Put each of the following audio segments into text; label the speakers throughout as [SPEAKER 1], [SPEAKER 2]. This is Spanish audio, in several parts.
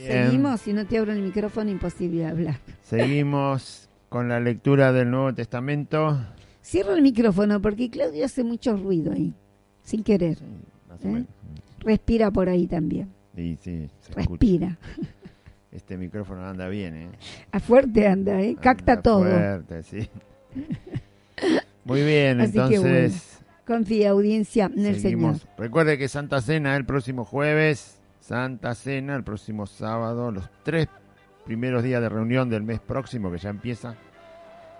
[SPEAKER 1] Bien.
[SPEAKER 2] Seguimos, si no te abro el micrófono, imposible hablar.
[SPEAKER 1] Seguimos con la lectura del Nuevo Testamento.
[SPEAKER 2] Cierra el micrófono porque Claudio hace mucho ruido ahí, sin querer.
[SPEAKER 1] Sí, más o menos.
[SPEAKER 2] Respira por ahí también.
[SPEAKER 1] Sí, sí, se
[SPEAKER 2] Respira.
[SPEAKER 1] escucha. Este micrófono anda bien, ¿eh?
[SPEAKER 2] A fuerte anda, capta
[SPEAKER 1] Anda
[SPEAKER 2] todo.
[SPEAKER 1] fuerte, sí. Muy bien,
[SPEAKER 2] Así que
[SPEAKER 1] entonces
[SPEAKER 2] confía, audiencia, en el Señor.
[SPEAKER 1] seguimos. Recuerde que Santa Cena el próximo jueves, Santa Cena el próximo sábado, los 3 primeros días de reunión del mes próximo, que ya empieza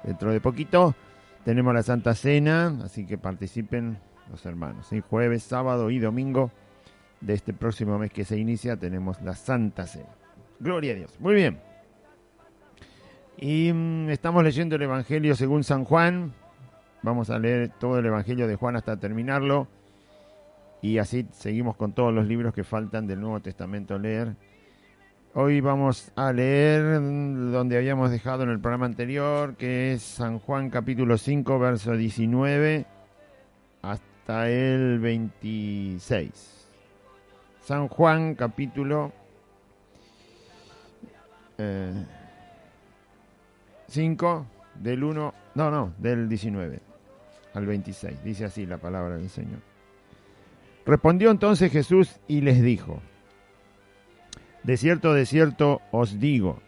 [SPEAKER 1] dentro de poquito, tenemos la Santa Cena, así que participen los hermanos. ¿Sí? Jueves, sábado y domingo de este próximo mes que se inicia tenemos la Santa Cena. Gloria a Dios. Muy bien. Y estamos leyendo el Evangelio según San Juan. Vamos a leer todo el Evangelio de Juan hasta terminarlo. Y así seguimos con todos los libros que faltan del Nuevo Testamento leer. Hoy vamos a leer donde habíamos dejado en el programa anterior, que es San Juan capítulo 5, verso 19 hasta el 26. San Juan capítulo 5 del 19 al 26. Dice así la palabra del Señor. Respondió entonces Jesús y les dijo: de cierto os digo,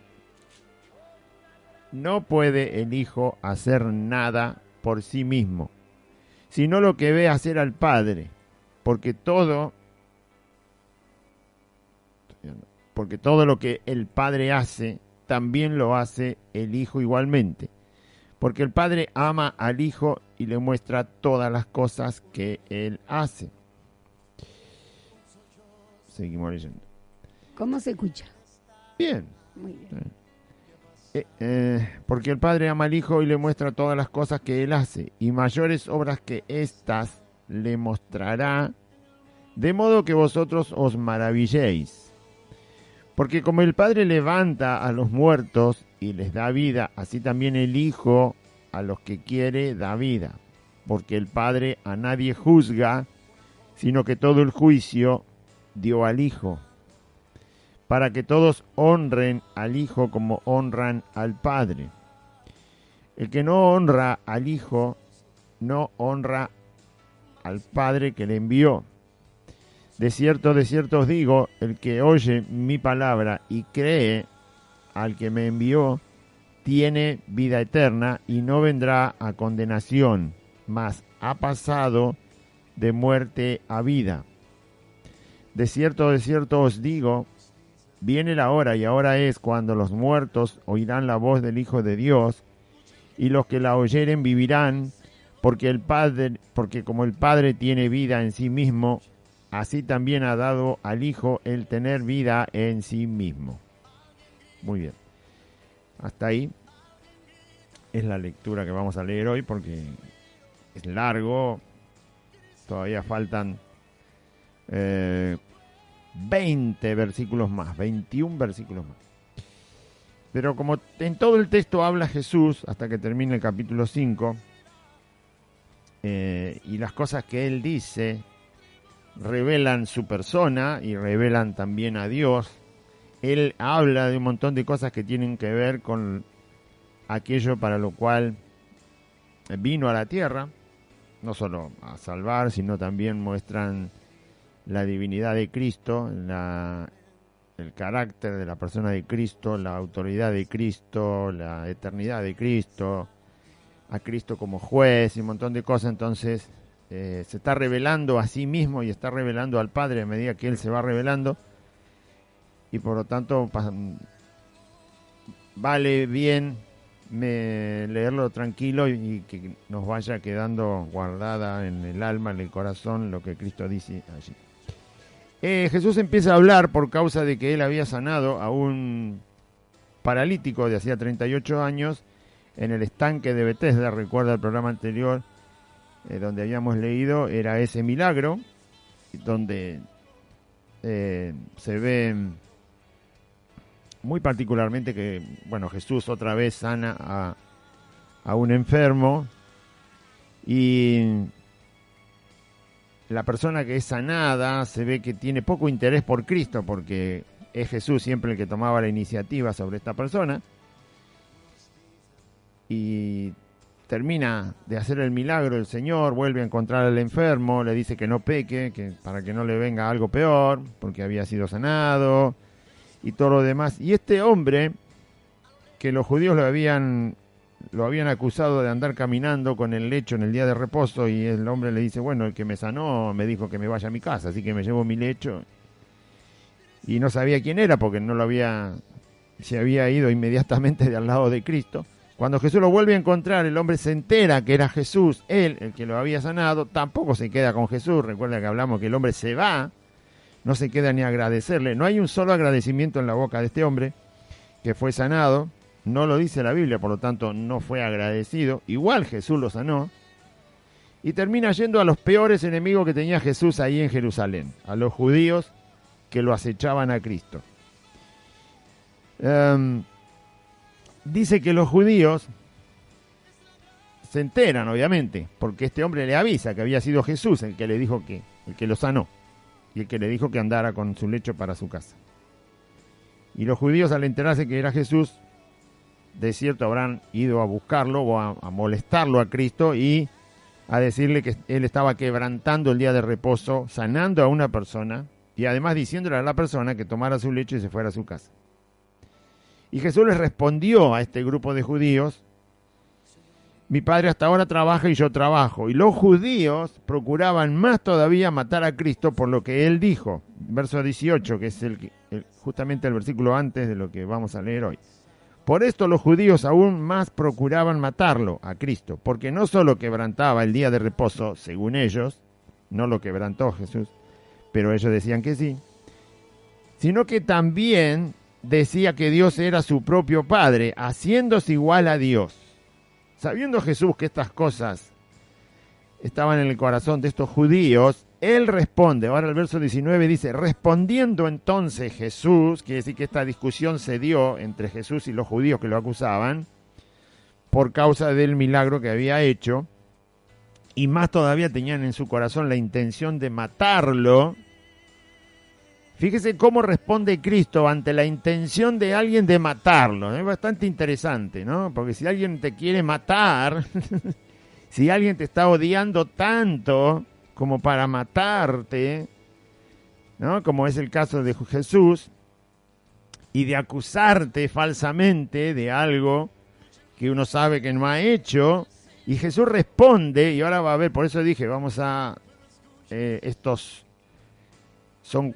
[SPEAKER 1] no puede el Hijo hacer nada por sí mismo, sino lo que ve hacer al Padre, porque todo lo que el Padre hace, también lo hace el Hijo igualmente, porque el Padre ama al Hijo y le muestra todas las cosas que Él hace. Seguimos leyendo.
[SPEAKER 2] ¿Cómo se escucha?
[SPEAKER 1] Bien.
[SPEAKER 2] Muy bien.
[SPEAKER 1] Porque el Padre ama al Hijo y le muestra todas las cosas que Él hace, y mayores obras que éstas le mostrará, de modo que vosotros os maravilléis. Porque como el Padre levanta a los muertos y les da vida, así también el Hijo a los que quiere da vida. Porque el Padre a nadie juzga, sino que todo el juicio dio al Hijo, para que todos honren al Hijo como honran al Padre. El que no honra al Hijo, no honra al Padre que le envió. De cierto os digo, el que oye mi palabra y cree al que me envió, tiene vida eterna y no vendrá a condenación, mas ha pasado de muerte a vida. De cierto os digo, viene la hora, y ahora es, cuando los muertos oirán la voz del Hijo de Dios, y los que la oyeren vivirán, porque como el Padre tiene vida en sí mismo, así también ha dado al Hijo el tener vida en sí mismo. Muy bien. Hasta ahí es la lectura que vamos a leer hoy, porque es largo. Todavía faltan 20 versículos más, 21 versículos más. Pero como en todo el texto habla Jesús, hasta que termine el capítulo 5, y las cosas que Él dice revelan su persona y revelan también a Dios, Él habla de un montón de cosas que tienen que ver con aquello para lo cual vino a la tierra, no solo a salvar, sino también muestran la divinidad de Cristo, el carácter de la persona de Cristo, la autoridad de Cristo, la eternidad de Cristo, a Cristo como juez y un montón de cosas. Entonces se está revelando a sí mismo y está revelando al Padre a medida que Él se va revelando, y por lo tanto vale bien leerlo tranquilo y que nos vaya quedando guardada en el alma, en el corazón, lo que Cristo dice allí. Jesús empieza a hablar por causa de que Él había sanado a un paralítico de hacía 38 años en el estanque de Betesda. Recuerda el programa anterior donde habíamos leído, era ese milagro donde se ve muy particularmente que, bueno, Jesús otra vez sana a un enfermo, y la persona que es sanada se ve que tiene poco interés por Cristo, porque es Jesús siempre el que tomaba la iniciativa sobre esta persona. Y termina de hacer el milagro el Señor, vuelve a encontrar al enfermo, le dice que no peque, que para que no le venga algo peor, porque había sido sanado y todo lo demás. Y este hombre, que los judíos lo habían acusado de andar caminando con el lecho en el día de reposo, y el hombre le dice, bueno, el que me sanó me dijo que me vaya a mi casa, así que me llevo mi lecho. Y no sabía quién era porque se había ido inmediatamente de al lado de Cristo. Cuando Jesús lo vuelve a encontrar, el hombre se entera que era Jesús, él, el que lo había sanado. Tampoco se queda con Jesús. Recuerda que hablamos que el hombre se va, no se queda ni a agradecerle. No hay un solo agradecimiento en la boca de este hombre que fue sanado. No lo dice la Biblia, por lo tanto no fue agradecido. Igual Jesús lo sanó. Y termina yendo a los peores enemigos que tenía Jesús ahí en Jerusalén, a los judíos que lo acechaban a Cristo. Dice que los judíos se enteran, obviamente, porque este hombre le avisa que había sido Jesús el que le dijo el que lo sanó, y el que le dijo que andara con su lecho para su casa. Y los judíos, al enterarse que era Jesús, de cierto habrán ido a buscarlo o a molestarlo a Cristo y a decirle que él estaba quebrantando el día de reposo, sanando a una persona, y además diciéndole a la persona que tomara su lecho y se fuera a su casa. Y Jesús les respondió a este grupo de judíos, mi padre hasta ahora trabaja y yo trabajo. Y los judíos procuraban más todavía matar a Cristo por lo que él dijo. Verso 18, que es justamente el versículo antes de lo que vamos a leer hoy. Por esto los judíos aún más procuraban matarlo, a Cristo, porque no solo quebrantaba el día de reposo, según ellos, no lo quebrantó Jesús, pero ellos decían que sí, sino que también decía que Dios era su propio Padre, haciéndose igual a Dios. Sabiendo Jesús que estas cosas estaban en el corazón de estos judíos, él responde. Ahora el verso 19 dice, respondiendo entonces Jesús, quiere decir que esta discusión se dio entre Jesús y los judíos que lo acusaban, por causa del milagro que había hecho, y más todavía tenían en su corazón la intención de matarlo. Fíjese cómo responde Cristo ante la intención de alguien de matarlo. Es bastante interesante, ¿no? Porque si alguien te quiere matar, si alguien te está odiando tanto como para matarte, ¿no? Como es el caso de Jesús, y de acusarte falsamente de algo que uno sabe que no ha hecho, y Jesús responde, y ahora va a ver, por eso dije, vamos a, estos son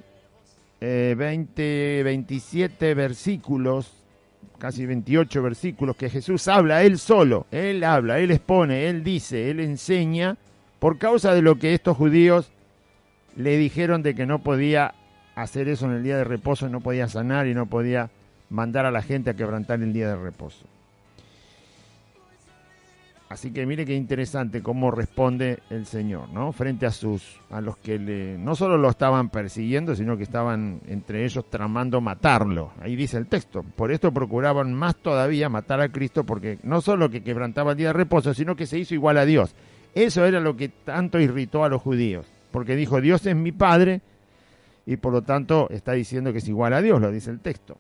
[SPEAKER 1] 27 versículos, casi 28 versículos que Jesús habla él solo, él habla, él expone, él dice, él enseña, por causa de lo que estos judíos le dijeron de que no podía hacer eso en el día de reposo, no podía sanar y no podía mandar a la gente a quebrantar el día de reposo. Así que mire qué interesante cómo responde el Señor, ¿no? Frente a los que no solo lo estaban persiguiendo, sino que estaban entre ellos tramando matarlo. Ahí dice el texto. Por esto procuraban más todavía matar a Cristo, porque no solo que quebrantaba el día de reposo, sino que se hizo igual a Dios. Eso era lo que tanto irritó a los judíos, porque dijo, Dios es mi Padre, y por lo tanto está diciendo que es igual a Dios, lo dice el texto.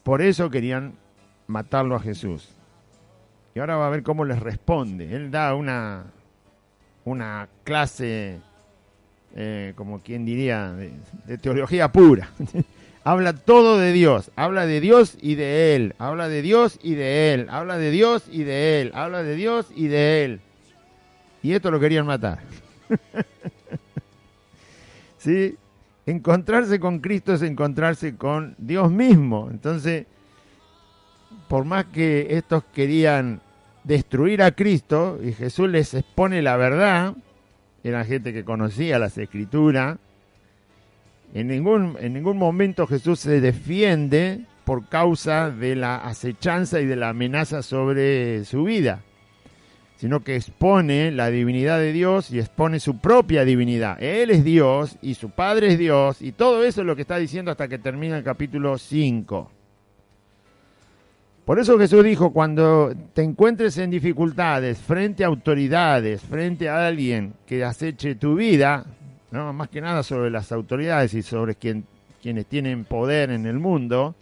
[SPEAKER 1] Por eso querían matarlo a Jesús. Y ahora va a ver cómo les responde. Él da una clase, como quien diría, de teología pura. Habla todo de Dios. Habla de Dios y de Él. Habla de Dios y de Él. Habla de Dios y de Él. Habla de Dios y de Él. Y esto lo querían matar. ¿Sí? Encontrarse con Cristo es encontrarse con Dios mismo. Entonces, por más que estos querían destruir a Cristo, y Jesús les expone la verdad, era gente que conocía las Escrituras, en ningún momento Jesús se defiende por causa de la acechanza y de la amenaza sobre su vida, sino que expone la divinidad de Dios y expone su propia divinidad. Él es Dios y su Padre es Dios, y todo eso es lo que está diciendo hasta que termina el capítulo 5. Por eso Jesús dijo, cuando te encuentres en dificultades, frente a autoridades, frente a alguien que aceche tu vida, ¿no? Más que nada sobre las autoridades y sobre quienes tienen poder en el mundo.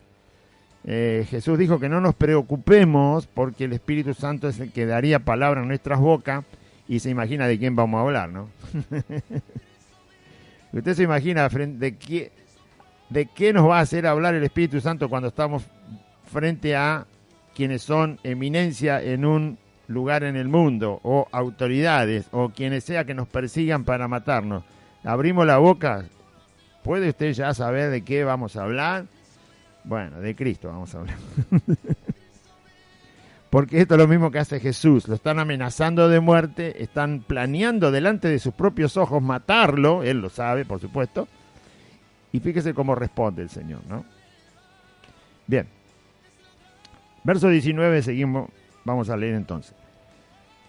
[SPEAKER 1] Jesús dijo que no nos preocupemos porque el Espíritu Santo es el que daría palabra en nuestras bocas, y se imagina de quién vamos a hablar, ¿no? Usted se imagina de qué nos va a hacer hablar el Espíritu Santo cuando estamos frente a quienes son eminencia en un lugar en el mundo, o autoridades, o quienes sea que nos persigan para matarnos. Abrimos la boca, ¿puede usted ya saber de qué vamos a hablar? Bueno, de Cristo vamos a hablar. Porque esto es lo mismo que hace Jesús. Lo están amenazando de muerte, están planeando delante de sus propios ojos matarlo, él lo sabe, por supuesto. Y fíjese cómo responde el Señor, ¿no? Bien. Verso 19, seguimos, vamos a leer entonces.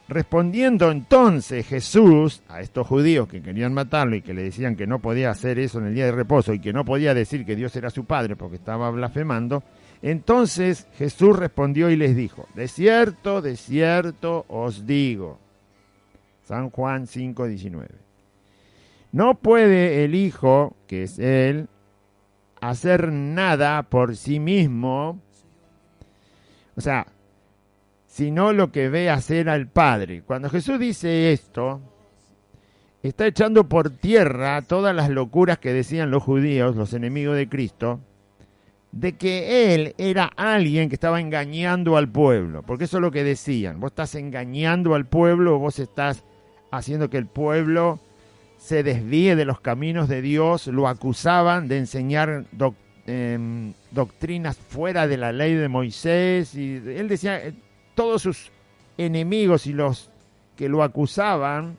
[SPEAKER 1] Respondiendo entonces Jesús a estos judíos que querían matarlo y que le decían que no podía hacer eso en el día de reposo y que no podía decir que Dios era su Padre porque estaba blasfemando, entonces Jesús respondió y les dijo, de cierto os digo. San Juan 5:19. No puede el Hijo, que es Él, hacer nada por sí mismo, o sea, sino lo que ve hacer al Padre. Cuando Jesús dice esto, está echando por tierra todas las locuras que decían los judíos, los enemigos de Cristo, de que Él era alguien que estaba engañando al pueblo, porque eso es lo que decían. Vos estás engañando al pueblo, vos estás haciendo que el pueblo se desvíe de los caminos de Dios. Lo acusaban de enseñar doctrinas fuera de la ley de Moisés, y él decía, todos sus enemigos y los que lo acusaban,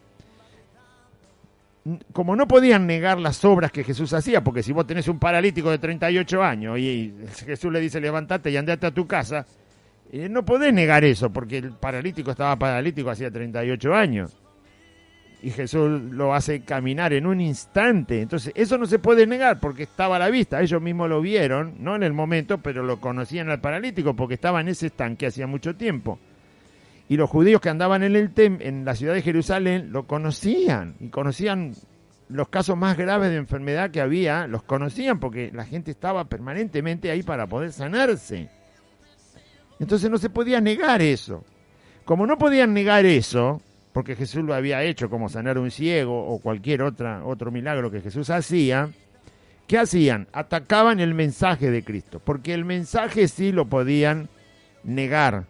[SPEAKER 1] como no podían negar las obras que Jesús hacía, porque si vos tenés un paralítico de 38 años y Jesús le dice levántate y andate a tu casa, no podés negar eso, porque el paralítico estaba paralítico hacía 38 años. Y Jesús lo hace caminar en un instante. Entonces eso no se puede negar porque estaba a la vista. Ellos mismos lo vieron, no en el momento, pero lo conocían al paralítico porque estaba en ese estanque hacía mucho tiempo. Y los judíos que andaban en la ciudad de Jerusalén lo conocían. Y conocían los casos más graves de enfermedad que había. Los conocían porque la gente estaba permanentemente ahí para poder sanarse. Entonces no se podía negar eso. Como no podían negar eso, porque Jesús lo había hecho, como sanar a un ciego o cualquier otro milagro que Jesús hacía, ¿qué hacían? Atacaban el mensaje de Cristo, porque el mensaje sí lo podían negar,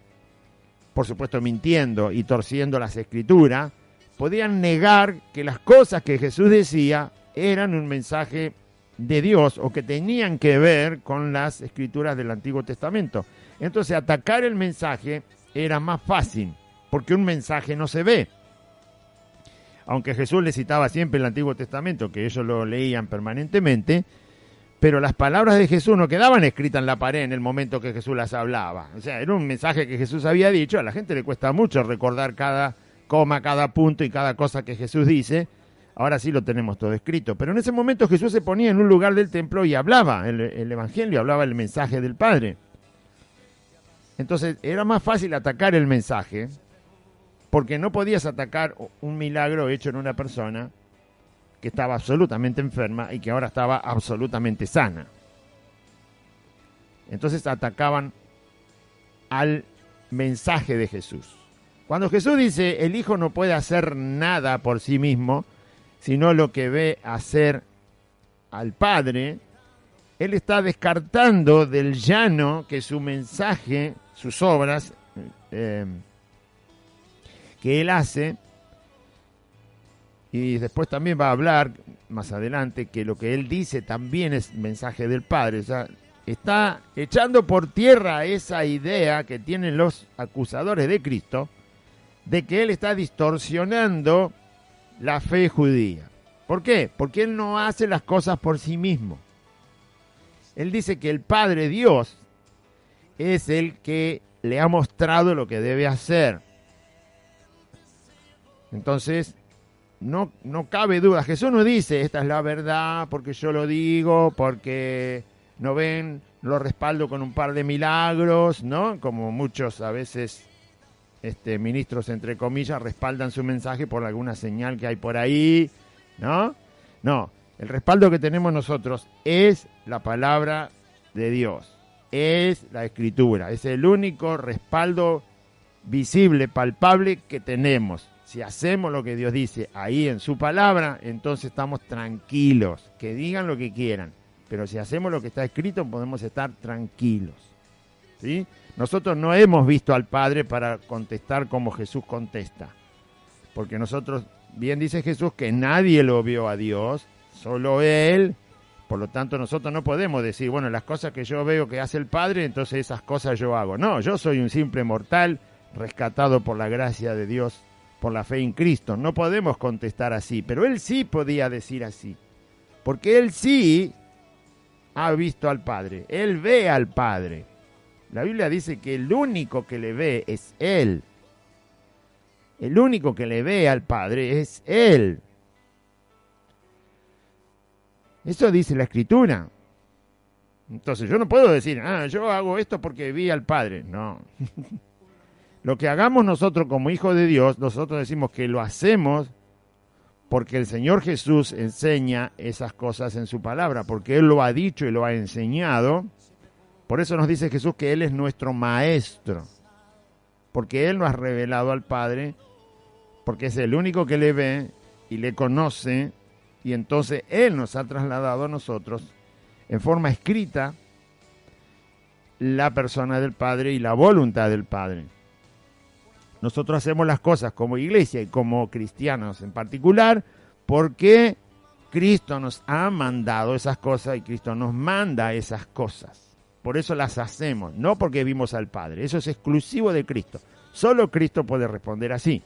[SPEAKER 1] por supuesto mintiendo y torciendo las Escrituras, podían negar que las cosas que Jesús decía eran un mensaje de Dios o que tenían que ver con las Escrituras del Antiguo Testamento. Entonces atacar el mensaje era más fácil, porque un mensaje no se ve. Aunque Jesús le citaba siempre el Antiguo Testamento, que ellos lo leían permanentemente, pero las palabras de Jesús no quedaban escritas en la pared en el momento que Jesús las hablaba. O sea, era un mensaje que Jesús había dicho. A la gente le cuesta mucho recordar cada coma, cada punto y cada cosa que Jesús dice. Ahora sí lo tenemos todo escrito. Pero en ese momento Jesús se ponía en un lugar del templo y hablaba el Evangelio, hablaba el mensaje del Padre. Entonces era más fácil atacar el mensaje, porque no podías atacar un milagro hecho en una persona que estaba absolutamente enferma y que ahora estaba absolutamente sana. Entonces atacaban al mensaje de Jesús. Cuando Jesús dice, el Hijo no puede hacer nada por sí mismo, sino lo que ve hacer al Padre, Él está descartando del llano que su mensaje, sus obras que Él hace, y después también va a hablar más adelante que lo que Él dice también es mensaje del Padre. O sea, está echando por tierra esa idea que tienen los acusadores de Cristo de que Él está distorsionando la fe judía. ¿Por qué? Porque Él no hace las cosas por sí mismo. Él dice que el Padre Dios es el que le ha mostrado lo que debe hacer. Entonces, no cabe duda. Jesús no dice, esta es la verdad, porque yo lo digo, porque no ven, lo respaldo con un par de milagros, ¿no? Como muchos a veces ministros, entre comillas, respaldan su mensaje por alguna señal que hay por ahí, ¿no? No, el respaldo que tenemos nosotros es la palabra de Dios, es la Escritura, es el único respaldo visible, palpable que tenemos. Si hacemos lo que Dios dice ahí en su palabra, entonces estamos tranquilos, que digan lo que quieran, pero si hacemos lo que está escrito podemos estar tranquilos, ¿sí? Nosotros no hemos visto al Padre para contestar como Jesús contesta, porque nosotros, bien dice Jesús, que nadie lo vio a Dios, solo Él. Por lo tanto, nosotros no podemos decir, bueno, las cosas que yo veo que hace el Padre, entonces esas cosas yo hago. No, yo soy un simple mortal, rescatado por la gracia de Dios, por la fe en Cristo. No podemos contestar así, pero Él sí podía decir así, porque Él sí ha visto al Padre, Él ve al Padre. La Biblia dice que el único que le ve es Él. El único que le ve al Padre es Él. Eso dice la Escritura. Entonces yo no puedo decir, yo hago esto porque vi al Padre. No. Lo que hagamos nosotros como hijos de Dios, nosotros decimos que lo hacemos porque el Señor Jesús enseña esas cosas en su palabra, porque Él lo ha dicho y lo ha enseñado. Por eso nos dice Jesús que Él es nuestro maestro, porque Él nos ha revelado al Padre, porque es el único que le ve y le conoce, y entonces Él nos ha trasladado a nosotros en forma escrita la persona del Padre y la voluntad del Padre. Nosotros hacemos las cosas como iglesia y como cristianos en particular porque Cristo nos ha mandado esas cosas y Cristo nos manda esas cosas. Por eso las hacemos, no porque vimos al Padre. Eso es exclusivo de Cristo. Solo Cristo puede responder así.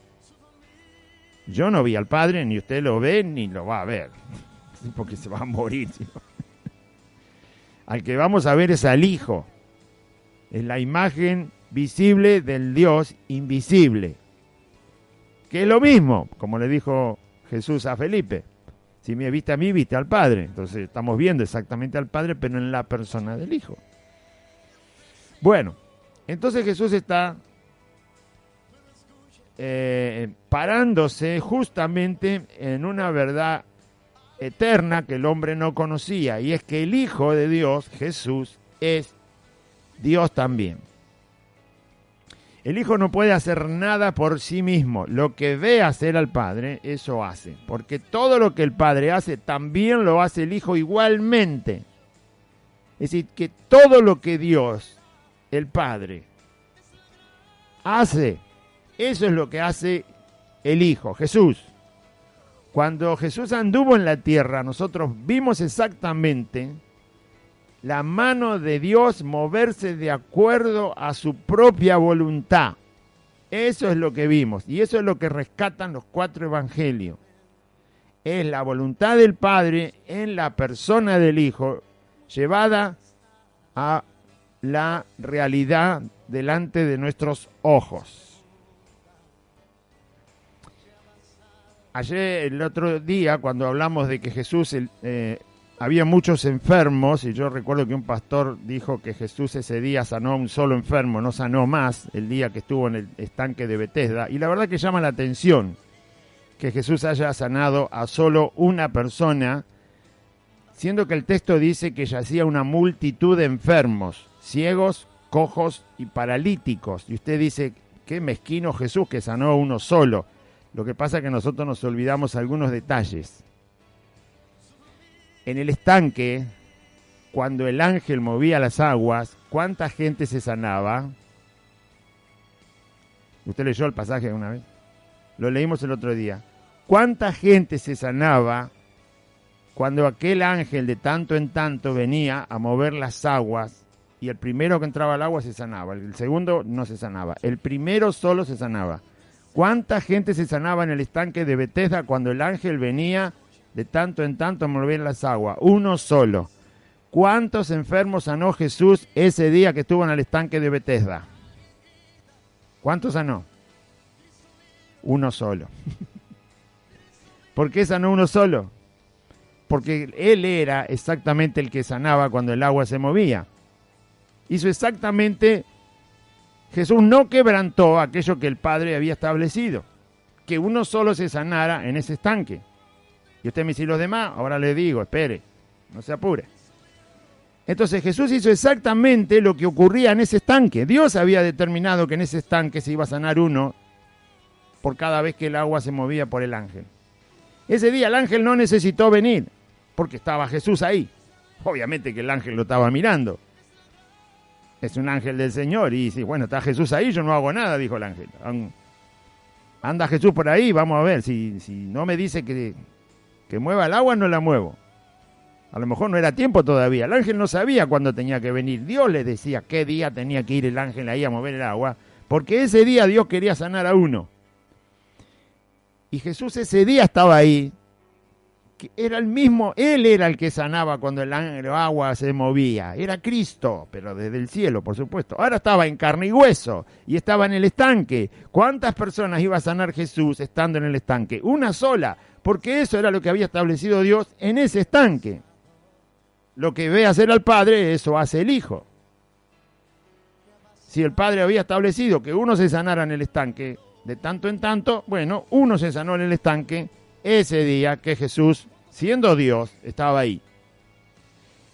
[SPEAKER 1] Yo no vi al Padre, ni usted lo ve, ni lo va a ver. Porque se va a morir. ¿Sí? Al que vamos a ver es al Hijo. Es la imagen visible del Dios invisible. Que es lo mismo, como le dijo Jesús a Felipe. Si me viste a mí, viste al Padre. Entonces estamos viendo exactamente al Padre, pero en la persona del Hijo. Bueno, entonces Jesús está parándose justamente en una verdad eterna que el hombre no conocía, y es que el Hijo de Dios, Jesús, es Dios también. El Hijo no puede hacer nada por sí mismo. Lo que ve hacer al Padre, eso hace. Porque todo lo que el Padre hace, también lo hace el Hijo igualmente. Es decir, que todo lo que Dios, el Padre, hace, eso es lo que hace el Hijo, Jesús. Cuando Jesús anduvo en la tierra, nosotros vimos exactamente la mano de Dios moverse de acuerdo a su propia voluntad. Eso es lo que vimos y eso es lo que rescatan los 4 evangelios. Es la voluntad del Padre en la persona del Hijo llevada a la realidad delante de nuestros ojos. Ayer, el otro día, cuando hablamos de que Jesús había muchos enfermos, y yo recuerdo que un pastor dijo que Jesús ese día sanó a un solo enfermo, no sanó más el día que estuvo en el estanque de Betesda, y la verdad que llama la atención que Jesús haya sanado a solo una persona, siendo que el texto dice que yacía una multitud de enfermos, ciegos, cojos y paralíticos, y usted dice, qué mezquino Jesús que sanó a uno solo. Lo que pasa es que nosotros nos olvidamos algunos detalles. En el estanque, cuando el ángel movía las aguas, ¿cuánta gente se sanaba? ¿Usted leyó el pasaje una vez? Lo leímos el otro día. ¿Cuánta gente se sanaba cuando aquel ángel de tanto en tanto venía a mover las aguas y el primero que entraba al agua se sanaba, el segundo no se sanaba, el primero solo se sanaba? ¿Cuánta gente se sanaba en el estanque de Betesda cuando el ángel venía de tanto en tanto a mover las aguas? Uno solo. ¿Cuántos enfermos sanó Jesús ese día que estuvo en el estanque de Betesda? ¿Cuántos sanó? Uno solo. ¿Por qué sanó uno solo? Porque él era exactamente el que sanaba cuando el agua se movía. Hizo exactamente... Jesús no quebrantó aquello que el Padre había establecido, que uno solo se sanara en ese estanque. Y usted me dice, ¿y los demás? Ahora le digo, espere, no se apure. Entonces Jesús hizo exactamente lo que ocurría en ese estanque. Dios había determinado que en ese estanque se iba a sanar uno por cada vez que el agua se movía por el ángel. Ese día el ángel no necesitó venir, porque estaba Jesús ahí. Obviamente que el ángel lo estaba mirando. Es un ángel del Señor y dice, bueno, está Jesús ahí, yo no hago nada, dijo el ángel. Anda Jesús por ahí, vamos a ver, si no me dice que mueva el agua, no la muevo. A lo mejor no era tiempo todavía. El ángel no sabía cuándo tenía que venir. Dios le decía qué día tenía que ir el ángel ahí a mover el agua, porque ese día Dios quería sanar a uno. Y Jesús ese día estaba ahí, que era el mismo, Él era el que sanaba cuando el agua se movía. Era Cristo, pero desde el cielo, por supuesto. Ahora estaba en carne y hueso y estaba en el estanque. ¿Cuántas personas iba a sanar Jesús estando en el estanque? Una sola, porque eso era lo que había establecido Dios en ese estanque. Lo que ve hacer al Padre, eso hace el Hijo. Si el Padre había establecido que uno se sanara en el estanque, de tanto en tanto, bueno, uno se sanó en el estanque ese día que Jesús, siendo Dios, estaba ahí.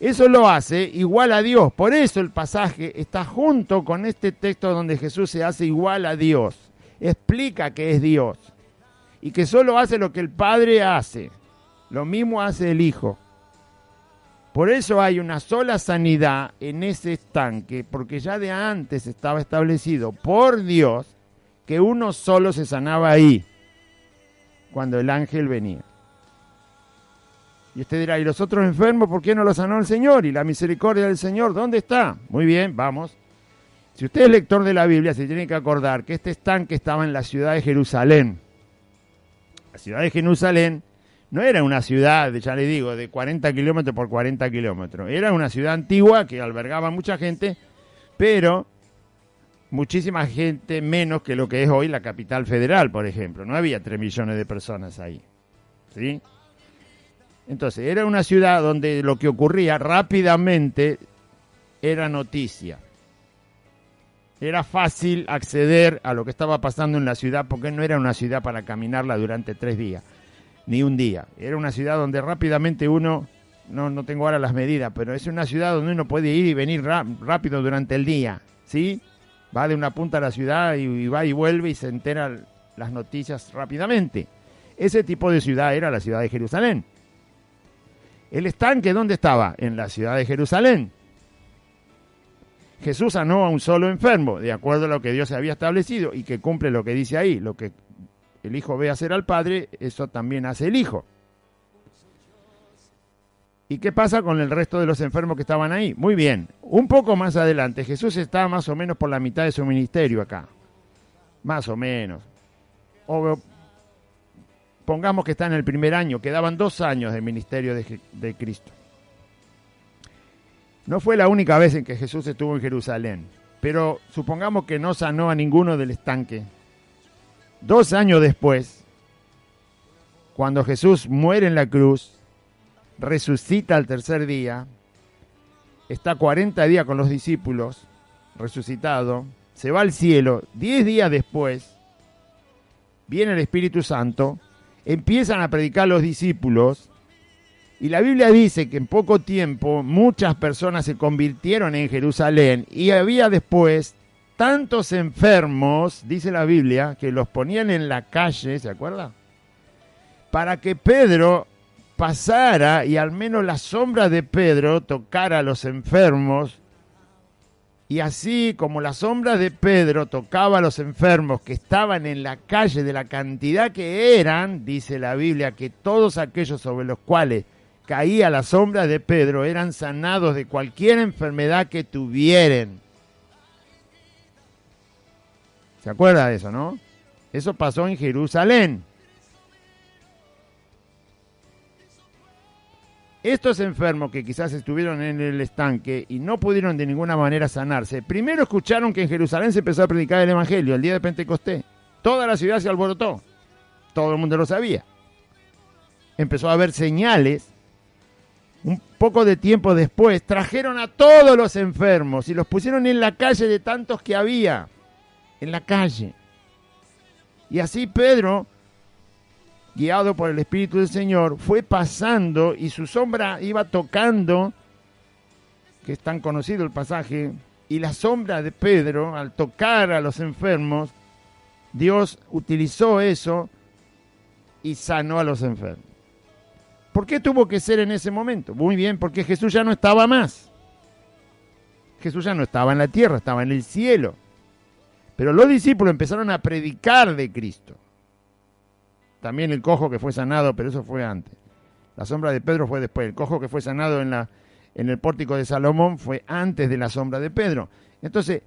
[SPEAKER 1] Eso lo hace igual a Dios. Por eso el pasaje está junto con este texto donde Jesús se hace igual a Dios. Explica que es Dios y que solo hace lo que el Padre hace. Lo mismo hace el Hijo. Por eso hay una sola sanidad en ese estanque, porque ya de antes estaba establecido por Dios que uno solo se sanaba ahí, cuando el ángel venía. Y usted dirá, ¿y los otros enfermos por qué no los sanó el Señor? ¿Y la misericordia del Señor dónde está? Muy bien, vamos. Si usted es lector de la Biblia, se tiene que acordar que este estanque estaba en la ciudad de Jerusalén. La ciudad de Jerusalén no era una ciudad, ya le digo, de 40 kilómetros por 40 kilómetros. Era una ciudad antigua que albergaba mucha gente, pero muchísima gente menos que lo que es hoy la capital federal, por ejemplo. No había 3 millones de personas ahí. ¿Sí? Entonces, era una ciudad donde lo que ocurría rápidamente era noticia. Era fácil acceder a lo que estaba pasando en la ciudad porque no era una ciudad para caminarla durante 3 días, ni un día. Era una ciudad donde rápidamente uno, no tengo ahora las medidas, pero es una ciudad donde uno puede ir y venir rápido durante el día, ¿sí? Va de una punta a la ciudad y va y vuelve y se enteran las noticias rápidamente. Ese tipo de ciudad era la ciudad de Jerusalén. El estanque, ¿dónde estaba? En la ciudad de Jerusalén. Jesús sanó a un solo enfermo, de acuerdo a lo que Dios había establecido y que cumple lo que dice ahí. Lo que el Hijo ve hacer al Padre, eso también hace el Hijo. ¿Y qué pasa con el resto de los enfermos que estaban ahí? Muy bien, un poco más adelante, Jesús está más o menos por la mitad de su ministerio acá. Más o menos. O pongamos que está en el primer año, quedaban 2 años de ministerio de Cristo. No fue la única vez en que Jesús estuvo en Jerusalén, pero supongamos que no sanó a ninguno del estanque. 2 años después, cuando Jesús muere en la cruz, resucita al tercer día, está 40 días con los discípulos, resucitado, se va al cielo. 10 días después, viene el Espíritu Santo, empiezan a predicar los discípulos, y la Biblia dice que en poco tiempo muchas personas se convirtieron en Jerusalén, y había después tantos enfermos, dice la Biblia, que los ponían en la calle, ¿se acuerda? Para que Pedro pasara y al menos la sombra de Pedro tocara a los enfermos, y así como la sombra de Pedro tocaba a los enfermos que estaban en la calle, de la cantidad que eran, dice la Biblia, que todos aquellos sobre los cuales caía la sombra de Pedro eran sanados de cualquier enfermedad que tuvieran. ¿Se acuerda de eso, no? Eso pasó en Jerusalén. Estos enfermos que quizás estuvieron en el estanque y no pudieron de ninguna manera sanarse, primero escucharon que en Jerusalén se empezó a predicar el Evangelio el día de Pentecostés. Toda la ciudad se alborotó. Todo el mundo lo sabía. Empezó a haber señales. Un poco de tiempo después trajeron a todos los enfermos y los pusieron en la calle de tantos que había. En la calle. Y así Pedro guiado por el Espíritu del Señor, fue pasando y su sombra iba tocando, que es tan conocido el pasaje, y la sombra de Pedro, al tocar a los enfermos, Dios utilizó eso y sanó a los enfermos. ¿Por qué tuvo que ser en ese momento? Muy bien, porque Jesús ya no estaba más. Jesús ya no estaba en la tierra, estaba en el cielo. Pero los discípulos empezaron a predicar de Cristo. También el cojo que fue sanado, pero eso fue antes. La sombra de Pedro fue después. El cojo que fue sanado en el pórtico de Salomón fue antes de la sombra de Pedro. Entonces,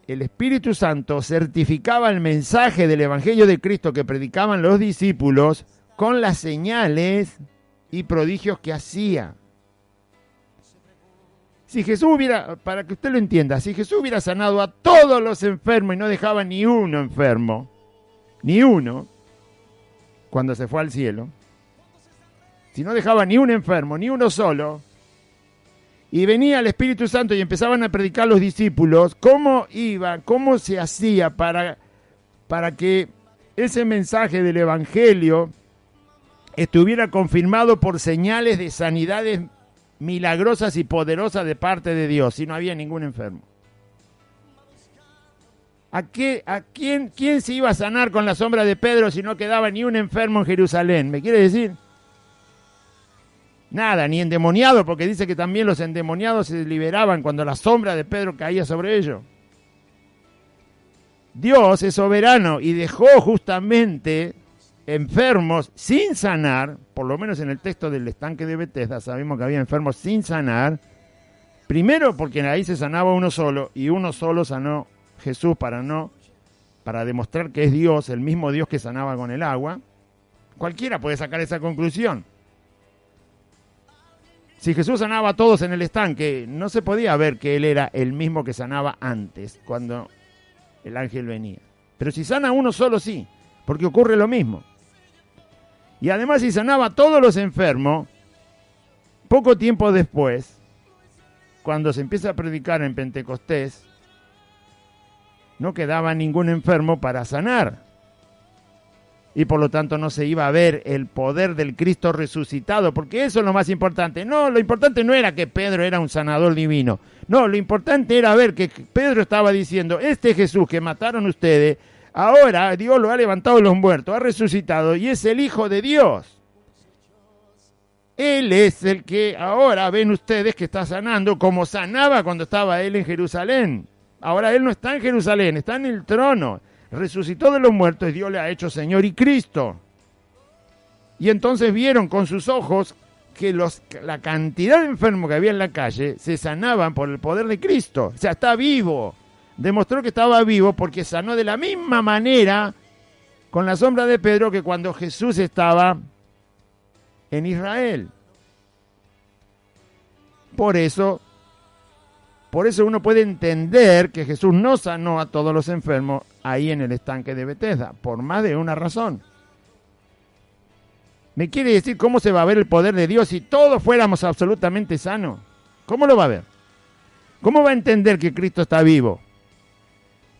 [SPEAKER 1] el Espíritu Santo certificaba el mensaje del Evangelio de Cristo que predicaban los discípulos con las señales y prodigios que hacía. Si Jesús hubiera, para que usted lo entienda, si Jesús hubiera sanado a todos los enfermos y no dejaba ni uno enfermo, ni uno, cuando se fue al cielo, si no dejaba ni un enfermo, ni uno solo, y venía el Espíritu Santo y empezaban a predicar los discípulos, ¿cómo iba, cómo se hacía para que ese mensaje del Evangelio estuviera confirmado por señales de sanidades milagrosas y poderosas de parte de Dios, si no había ningún enfermo? ¿Quién se iba a sanar con la sombra de Pedro si no quedaba ni un enfermo en Jerusalén? ¿Me quiere decir? Nada, ni endemoniado, porque dice que también los endemoniados se liberaban cuando la sombra de Pedro caía sobre ellos. Dios es soberano y dejó justamente enfermos sin sanar, por lo menos en el texto del estanque de Betesda sabemos que había enfermos sin sanar, primero porque ahí se sanaba uno solo, y uno solo sanó Jesús para demostrar que es Dios, el mismo Dios que sanaba con el agua. Cualquiera puede sacar esa conclusión. Si Jesús sanaba a todos en el estanque, no se podía ver que Él era el mismo que sanaba antes, cuando el ángel venía. Pero si sana a uno solo, sí, porque ocurre lo mismo. Y además, si sanaba a todos los enfermos, poco tiempo después, cuando se empieza a predicar en Pentecostés, no quedaba ningún enfermo para sanar. Y por lo tanto no se iba a ver el poder del Cristo resucitado, porque eso es lo más importante. No, lo importante no era que Pedro era un sanador divino. No, lo importante era ver que Pedro estaba diciendo, este Jesús que mataron ustedes, ahora Dios lo ha levantado de los muertos, ha resucitado y es el Hijo de Dios. Él es el que ahora ven ustedes que está sanando, como sanaba cuando estaba Él en Jerusalén. Ahora Él no está en Jerusalén, está en el trono. Resucitó de los muertos y Dios le ha hecho Señor y Cristo. Y entonces vieron con sus ojos que la cantidad de enfermos que había en la calle se sanaban por el poder de Cristo. O sea, está vivo. Demostró que estaba vivo porque sanó de la misma manera con la sombra de Pedro que cuando Jesús estaba en Israel. Por eso uno puede entender que Jesús no sanó a todos los enfermos ahí en el estanque de Betesda, por más de una razón. ¿Me quiere decir cómo se va a ver el poder de Dios si todos fuéramos absolutamente sanos? ¿Cómo lo va a ver? ¿Cómo va a entender que Cristo está vivo?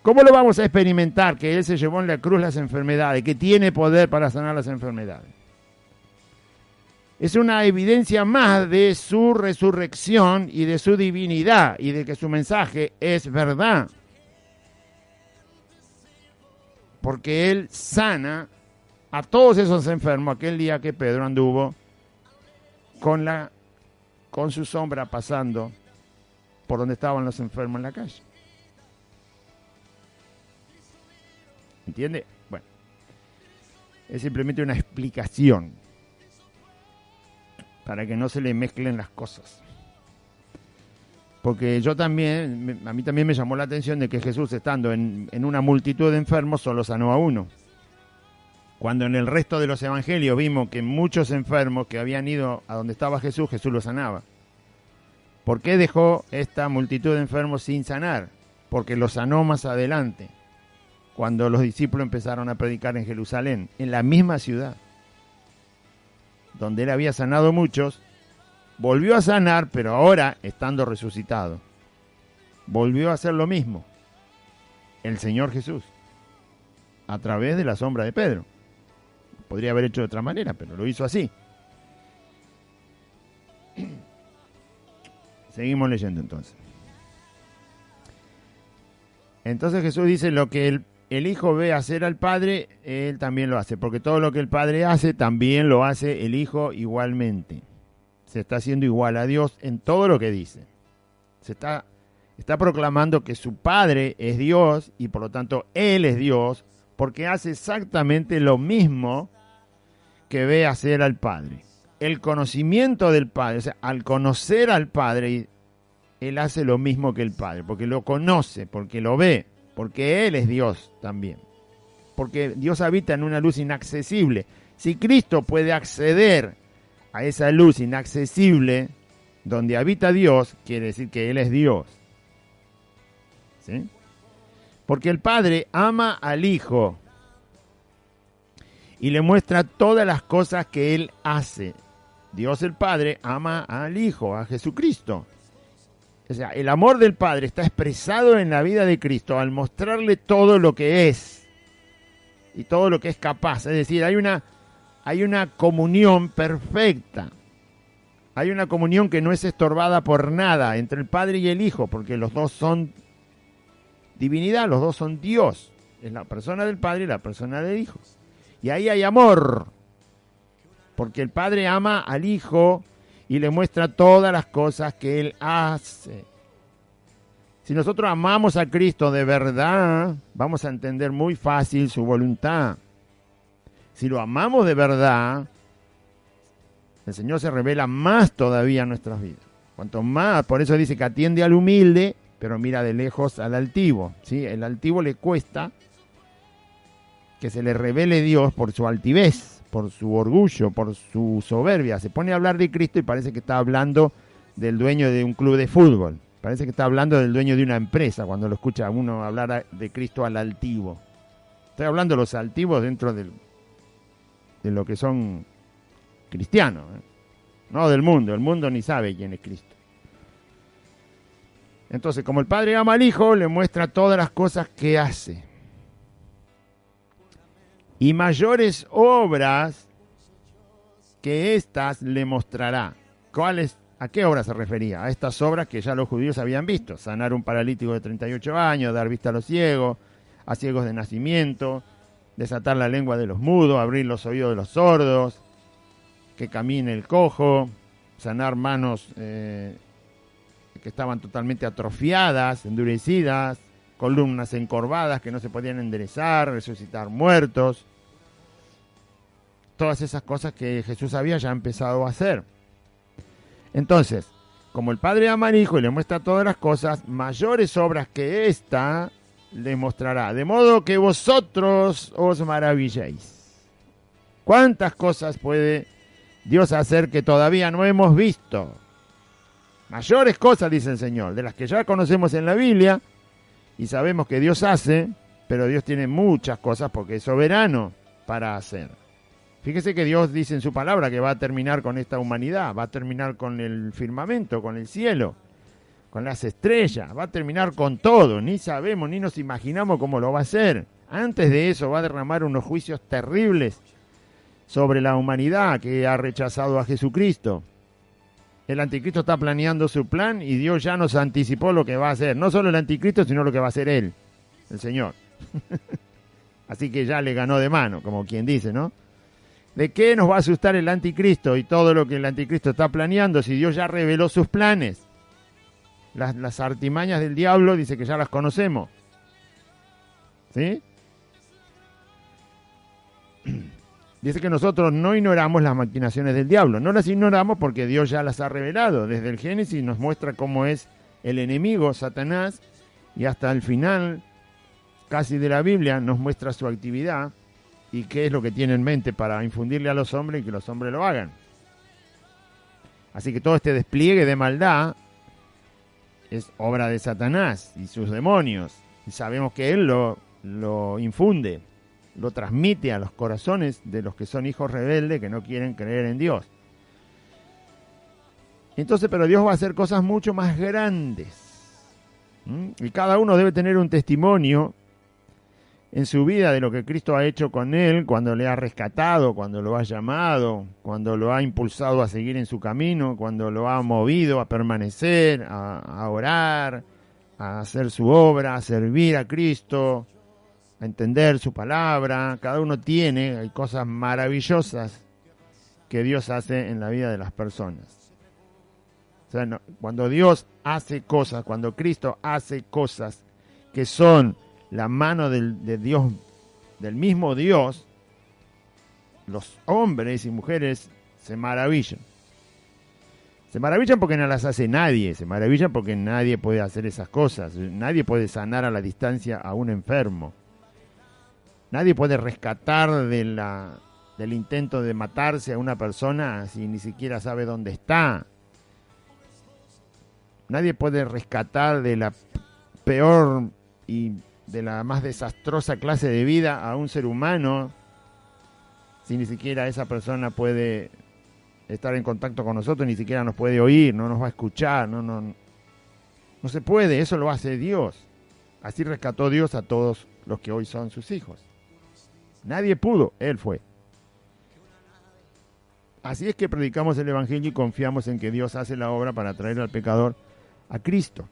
[SPEAKER 1] ¿Cómo lo vamos a experimentar que Él se llevó en la cruz las enfermedades, que tiene poder para sanar las enfermedades? Es una evidencia más de su resurrección y de su divinidad y de que su mensaje es verdad. Porque Él sana a todos esos enfermos aquel día que Pedro anduvo con su sombra pasando por donde estaban los enfermos en la calle. ¿Entiende? Bueno, es simplemente una explicación para que no se le mezclen las cosas. Porque a mí también me llamó la atención de que Jesús, estando en una multitud de enfermos, solo sanó a uno. Cuando en el resto de los evangelios vimos que muchos enfermos que habían ido a donde estaba Jesús, Jesús los sanaba. ¿Por qué dejó esta multitud de enfermos sin sanar? Porque los sanó más adelante, cuando los discípulos empezaron a predicar en Jerusalén, en la misma ciudad, donde Él había sanado muchos. Volvió a sanar, pero ahora estando resucitado. Volvió a hacer lo mismo el Señor Jesús, a través de la sombra de Pedro. Podría haber hecho de otra manera, pero lo hizo así. Seguimos leyendo entonces. Entonces Jesús dice, lo que el Hijo ve hacer al Padre, Él también lo hace. Porque todo lo que el Padre hace, también lo hace el Hijo igualmente. Se está haciendo igual a Dios en todo lo que dice. Está proclamando que su Padre es Dios y por lo tanto Él es Dios, porque hace exactamente lo mismo que ve hacer al Padre. El conocimiento del Padre, o sea, al conocer al Padre, Él hace lo mismo que el Padre, porque lo conoce, porque lo ve, porque Él es Dios también. Porque Dios habita en una luz inaccesible. Si Cristo puede acceder a esa luz inaccesible, donde habita Dios, quiere decir que Él es Dios. ¿Sí? Porque el Padre ama al Hijo y le muestra todas las cosas que Él hace. Dios el Padre ama al Hijo, a Jesucristo. O sea, el amor del Padre está expresado en la vida de Cristo al mostrarle todo lo que es y todo lo que es capaz. Es decir, hay una comunión perfecta. Hay una comunión que no es estorbada por nada entre el Padre y el Hijo, porque los dos son divinidad, los dos son Dios. Es la persona del Padre y la persona del Hijo. Y ahí hay amor, porque el Padre ama al Hijo y le muestra todas las cosas que Él hace. Si nosotros amamos a Cristo de verdad, vamos a entender muy fácil su voluntad. Si lo amamos de verdad, el Señor se revela más todavía en nuestras vidas. Cuanto más, por eso dice que atiende al humilde, pero mira de lejos al altivo. ¿Sí? El altivo le cuesta que se le revele Dios por su altivez, por su orgullo, por su soberbia. Se pone a hablar de Cristo y parece que está hablando del dueño de un club de fútbol. Parece que está hablando del dueño de una empresa cuando lo escucha a uno hablar de Cristo al altivo. Estoy hablando de los altivos dentro de lo que son cristianos, ¿eh? No del mundo. El mundo ni sabe quién es Cristo. Entonces, como el Padre ama al Hijo, le muestra todas las cosas que hace. Y mayores obras que éstas le mostrará. ¿Cuáles? ¿A qué obras se refería? A estas obras que ya los judíos habían visto. Sanar un paralítico de 38 años, dar vista a los ciegos, a ciegos de nacimiento, desatar la lengua de los mudos, abrir los oídos de los sordos, que camine el cojo, sanar manos que estaban totalmente atrofiadas, endurecidas, columnas encorvadas que no se podían enderezar, resucitar muertos. Todas esas cosas que Jesús había ya empezado a hacer. Entonces, como el Padre ama al Hijo y le muestra todas las cosas, mayores obras que ésta le mostrará, de modo que vosotros os maravilléis. ¿Cuántas cosas puede Dios hacer que todavía no hemos visto? Mayores cosas, dice el Señor, de las que ya conocemos en la Biblia y sabemos que Dios hace, pero Dios tiene muchas cosas porque es soberano para hacer. Fíjese que Dios dice en su palabra que va a terminar con esta humanidad, va a terminar con el firmamento, con el cielo, con las estrellas, va a terminar con todo, ni sabemos, ni nos imaginamos cómo lo va a hacer. Antes de eso va a derramar unos juicios terribles sobre la humanidad que ha rechazado a Jesucristo. El anticristo está planeando su plan y Dios ya nos anticipó lo que va a hacer. No solo el anticristo, sino lo que va a hacer Él, el Señor. Así que ya le ganó de mano, como quien dice, ¿no? ¿De qué nos va a asustar el anticristo y todo lo que el anticristo está planeando si Dios ya reveló sus planes? Las artimañas del diablo dice que ya las conocemos. ¿Sí? Dice que nosotros no ignoramos las maquinaciones del diablo. No las ignoramos porque Dios ya las ha revelado. Desde el Génesis nos muestra cómo es el enemigo, Satanás, y hasta el final casi de la Biblia nos muestra su actividad y qué es lo que tiene en mente para infundirle a los hombres y que los hombres lo hagan. Así que todo este despliegue de maldad es obra de Satanás y sus demonios. Y sabemos que él lo infunde, lo transmite a los corazones de los que son hijos rebeldes que no quieren creer en Dios. Entonces, pero Dios va a hacer cosas mucho más grandes. Y cada uno debe tener un testimonio en su vida de lo que Cristo ha hecho con él cuando le ha rescatado, cuando lo ha llamado, cuando lo ha impulsado a seguir en su camino, cuando lo ha movido a permanecer, a orar, a hacer su obra, a servir a Cristo, a entender su palabra. Cada uno hay cosas maravillosas que Dios hace en la vida de las personas. O sea, cuando Dios hace cosas, cuando Cristo hace cosas que son la mano de Dios, del mismo Dios, los hombres y mujeres se maravillan. Se maravillan porque no las hace nadie, se maravillan porque nadie puede hacer esas cosas, nadie puede sanar a la distancia a un enfermo, nadie puede rescatar del intento de matarse a una persona si ni siquiera sabe dónde está. Nadie puede rescatar de la peor y de la más desastrosa clase de vida a un ser humano si ni siquiera esa persona puede estar en contacto con nosotros, ni siquiera nos puede oír, no nos va a escuchar, no se puede, eso lo hace Dios. Así rescató Dios a todos los que hoy son sus hijos. Nadie pudo, Él fue. Así es que predicamos el Evangelio y confiamos en que Dios hace la obra para traer al pecador a Cristo.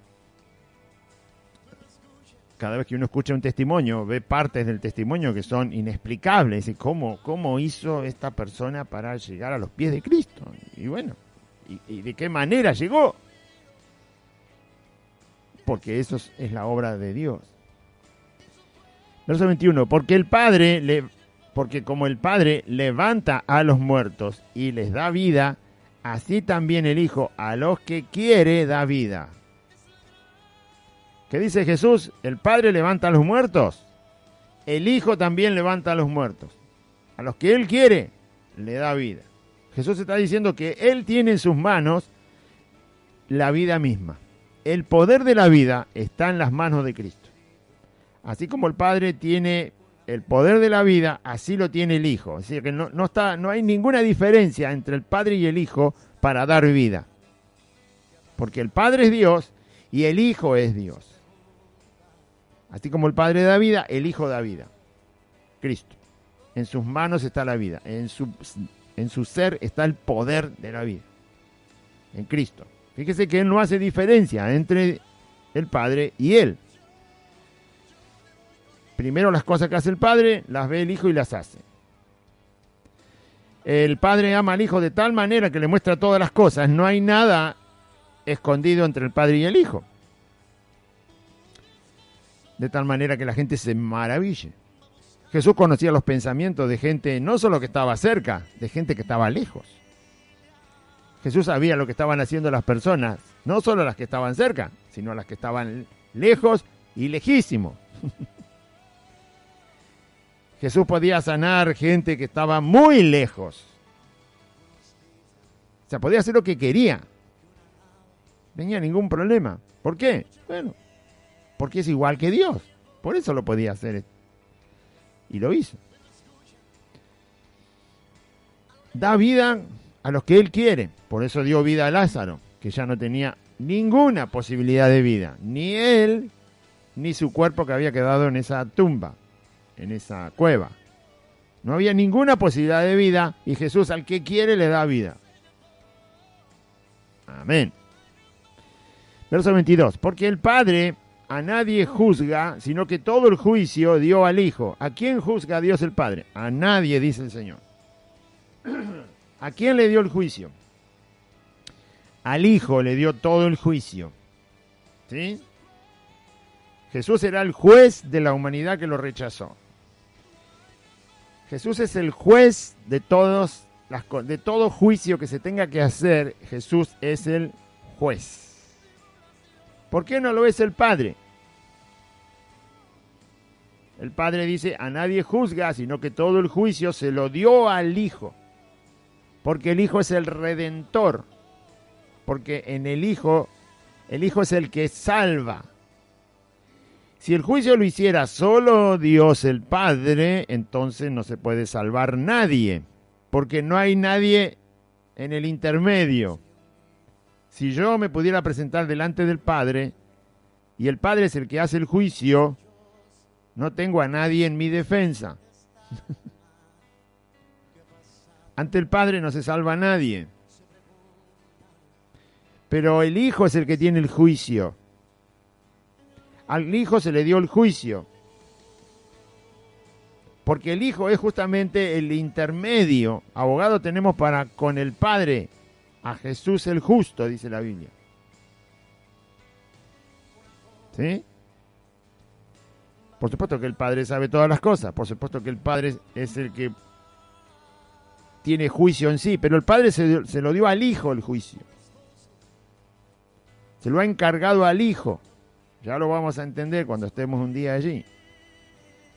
[SPEAKER 1] Cada vez que uno escucha un testimonio, ve partes del testimonio que son inexplicables. Y ¿cómo hizo esta persona para llegar a los pies de Cristo? Y bueno, ¿y de qué manera llegó? Porque eso es la obra de Dios. Verso 21. Porque como el Padre levanta a los muertos y les da vida, así también el Hijo a los que quiere da vida. ¿Qué dice Jesús? El Padre levanta a los muertos. El Hijo también levanta a los muertos. A los que Él quiere, le da vida. Jesús está diciendo que Él tiene en sus manos la vida misma. El poder de la vida está en las manos de Cristo. Así como el Padre tiene el poder de la vida, así lo tiene el Hijo. Es decir, que no hay ninguna diferencia entre el Padre y el Hijo para dar vida. Porque el Padre es Dios y el Hijo es Dios. Así como el Padre da vida, el Hijo da vida. Cristo. En sus manos está la vida. En su ser está el poder de la vida. En Cristo. Fíjese que Él no hace diferencia entre el Padre y Él. Primero las cosas que hace el Padre, las ve el Hijo y las hace. El Padre ama al Hijo de tal manera que le muestra todas las cosas. No hay nada escondido entre el Padre y el Hijo. De tal manera que la gente se maraville. Jesús conocía los pensamientos de gente no solo que estaba cerca, de gente que estaba lejos. Jesús sabía lo que estaban haciendo las personas, no solo las que estaban cerca, sino las que estaban lejos y lejísimos. Jesús podía sanar gente que estaba muy lejos. O sea, podía hacer lo que quería. No tenía ningún problema. ¿Por qué? Bueno, porque es igual que Dios. Por eso lo podía hacer. Y lo hizo. Da vida a los que Él quiere. Por eso dio vida a Lázaro, que ya no tenía ninguna posibilidad de vida. Ni él, ni su cuerpo que había quedado en esa tumba, en esa cueva. No había ninguna posibilidad de vida y Jesús al que quiere le da vida. Amén. Verso 22. Porque el Padre a nadie juzga, sino que todo el juicio dio al Hijo. ¿A quién juzga Dios el Padre? A nadie, dice el Señor. ¿A quién le dio el juicio? Al Hijo le dio todo el juicio. ¿Sí? Jesús era el juez de la humanidad que lo rechazó. Jesús es el juez de de todo juicio que se tenga que hacer. Jesús es el juez. ¿Por qué no lo es el Padre? El Padre dice, a nadie juzga, sino que todo el juicio se lo dio al Hijo. Porque el Hijo es el Redentor. Porque en el Hijo es el que salva. Si el juicio lo hiciera solo Dios el Padre, entonces no se puede salvar nadie. Porque no hay nadie en el intermedio. Si yo me pudiera presentar delante del Padre, y el Padre es el que hace el juicio, No tengo a nadie en mi defensa. Ante el Padre no se salva nadie. Pero el Hijo es el que tiene el juicio. Al Hijo se le dio el juicio. Porque el Hijo es justamente el intermedio. Abogado tenemos para con el Padre. A Jesús el justo, dice la Biblia. ¿Sí? Por supuesto que el Padre sabe todas las cosas. Por supuesto que el Padre es el que tiene juicio en sí. Pero el Padre se lo dio al Hijo el juicio. Se lo ha encargado al Hijo. Ya lo vamos a entender cuando estemos un día allí.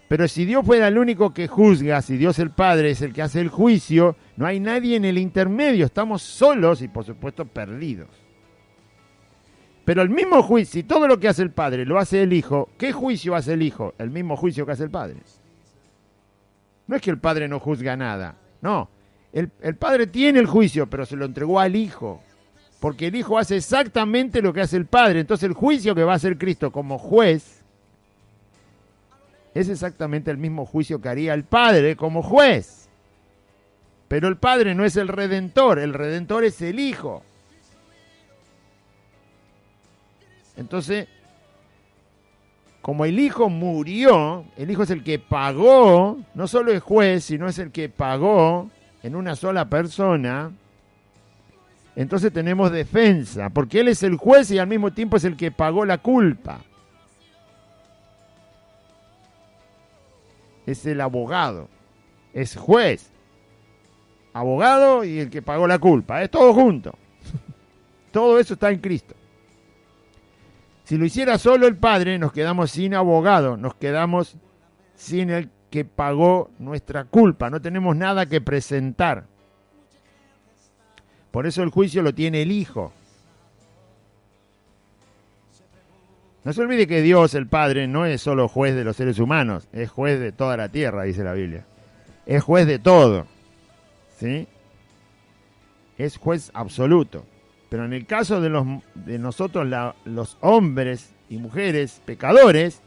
[SPEAKER 1] Pero si Dios fuera el único que juzga, si Dios el Padre es el que hace el juicio, no hay nadie en el intermedio, estamos solos y por supuesto perdidos. Pero el mismo juicio, si todo lo que hace el Padre lo hace el Hijo, ¿qué juicio hace el Hijo? El mismo juicio que hace el Padre. No es que el Padre no juzga nada, no. El Padre tiene el juicio, pero se lo entregó al Hijo. Porque el Hijo hace exactamente lo que hace el Padre. Entonces el juicio que va a hacer Cristo como juez es exactamente el mismo juicio que haría el Padre como juez. Pero el Padre no es el Redentor es el Hijo. Entonces, como el Hijo murió, el Hijo es el que pagó, no solo es juez, sino es el que pagó en una sola persona. Entonces tenemos defensa, porque Él es el juez y al mismo tiempo es el que pagó la culpa. Es el abogado, es juez, abogado y el que pagó la culpa, es todo junto. Todo eso está en Cristo. Si lo hiciera solo el Padre, nos quedamos sin abogado, nos quedamos sin el que pagó nuestra culpa, no tenemos nada que presentar. Por eso el juicio lo tiene el Hijo. No se olvide que Dios, el Padre, no es solo juez de los seres humanos, es juez de toda la tierra, dice la Biblia. Es juez de todo, ¿sí? Es juez absoluto. Pero en el caso de nosotros, los hombres y mujeres pecadores,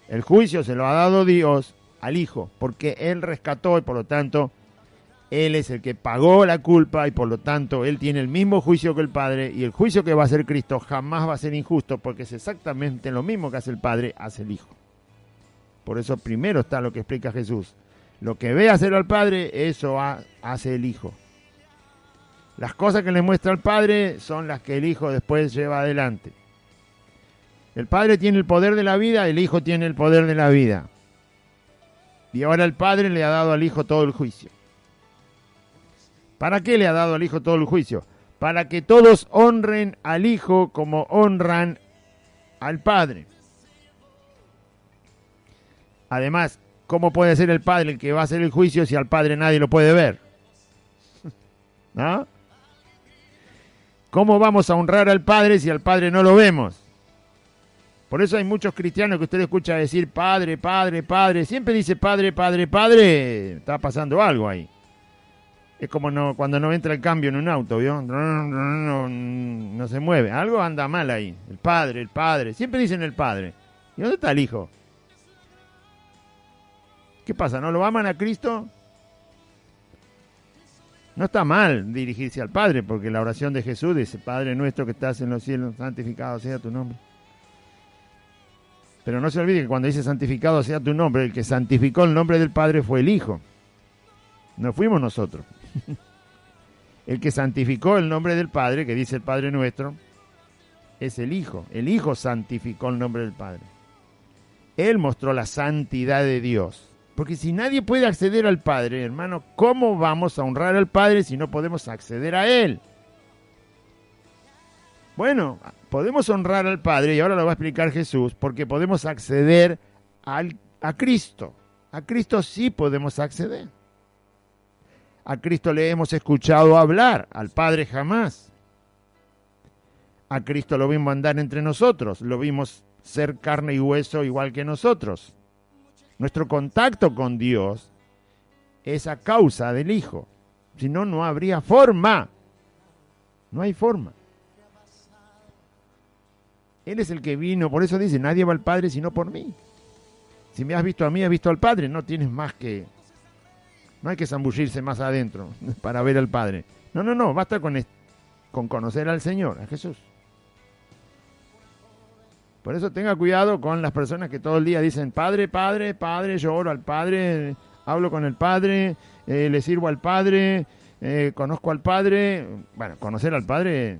[SPEAKER 1] el juicio se lo ha dado Dios al Hijo, porque Él rescató y por lo tanto Él es el que pagó la culpa y por lo tanto Él tiene el mismo juicio que el Padre y el juicio que va a hacer Cristo jamás va a ser injusto porque es exactamente lo mismo que hace el Padre, hace el Hijo. Por eso primero está lo que explica Jesús. Lo que ve hacer al Padre, eso hace el Hijo. Las cosas que le muestra al Padre son las que el Hijo después lleva adelante. El Padre tiene el poder de la vida, el Hijo tiene el poder de la vida. Y ahora el Padre le ha dado al Hijo todo el juicio. ¿Para qué le ha dado al Hijo todo el juicio? Para que todos honren al Hijo como honran al Padre. Además, ¿cómo puede ser el Padre el que va a hacer el juicio si al Padre nadie lo puede ver? ¿No? ¿Cómo vamos a honrar al Padre si al Padre no lo vemos? Por eso hay muchos cristianos que usted escucha decir Padre, Padre, Padre. Siempre dice Padre, Padre, Padre. Está pasando algo ahí. Es como cuando no entra el cambio en un auto, ¿vio? No se mueve. Algo anda mal ahí. El Padre, el Padre. Siempre dicen el Padre. ¿Y dónde está el Hijo? ¿Qué pasa? ¿No lo aman a Cristo? No está mal dirigirse al Padre, porque la oración de Jesús dice, Padre nuestro que estás en los cielos, santificado sea tu nombre. Pero no se olvide que cuando dice santificado sea tu nombre, el que santificó el nombre del Padre fue el Hijo. No fuimos nosotros. El que santificó el nombre del Padre, que dice el Padre nuestro, es el Hijo. El Hijo santificó el nombre del Padre. Él mostró la santidad de Dios. Porque si nadie puede acceder al Padre, hermano, ¿cómo vamos a honrar al Padre si no podemos acceder a Él? Bueno, podemos honrar al Padre, y ahora lo va a explicar Jesús, porque podemos acceder a Cristo. A Cristo sí podemos acceder. A Cristo le hemos escuchado hablar, al Padre jamás. A Cristo lo vimos andar entre nosotros, lo vimos ser carne y hueso igual que nosotros. Nuestro contacto con Dios es a causa del Hijo. Si no, no habría forma. No hay forma. Él es el que vino, por eso dice, nadie va al Padre sino por mí. Si me has visto a mí, has visto al Padre. No tienes más que... No hay que zambullirse más adentro para ver al Padre. No, basta con conocer al Señor, a Jesús. Por eso tenga cuidado con las personas que todo el día dicen, Padre, Padre, Padre, yo oro al Padre, hablo con el Padre, le sirvo al Padre, conozco al Padre. Bueno, conocer al Padre,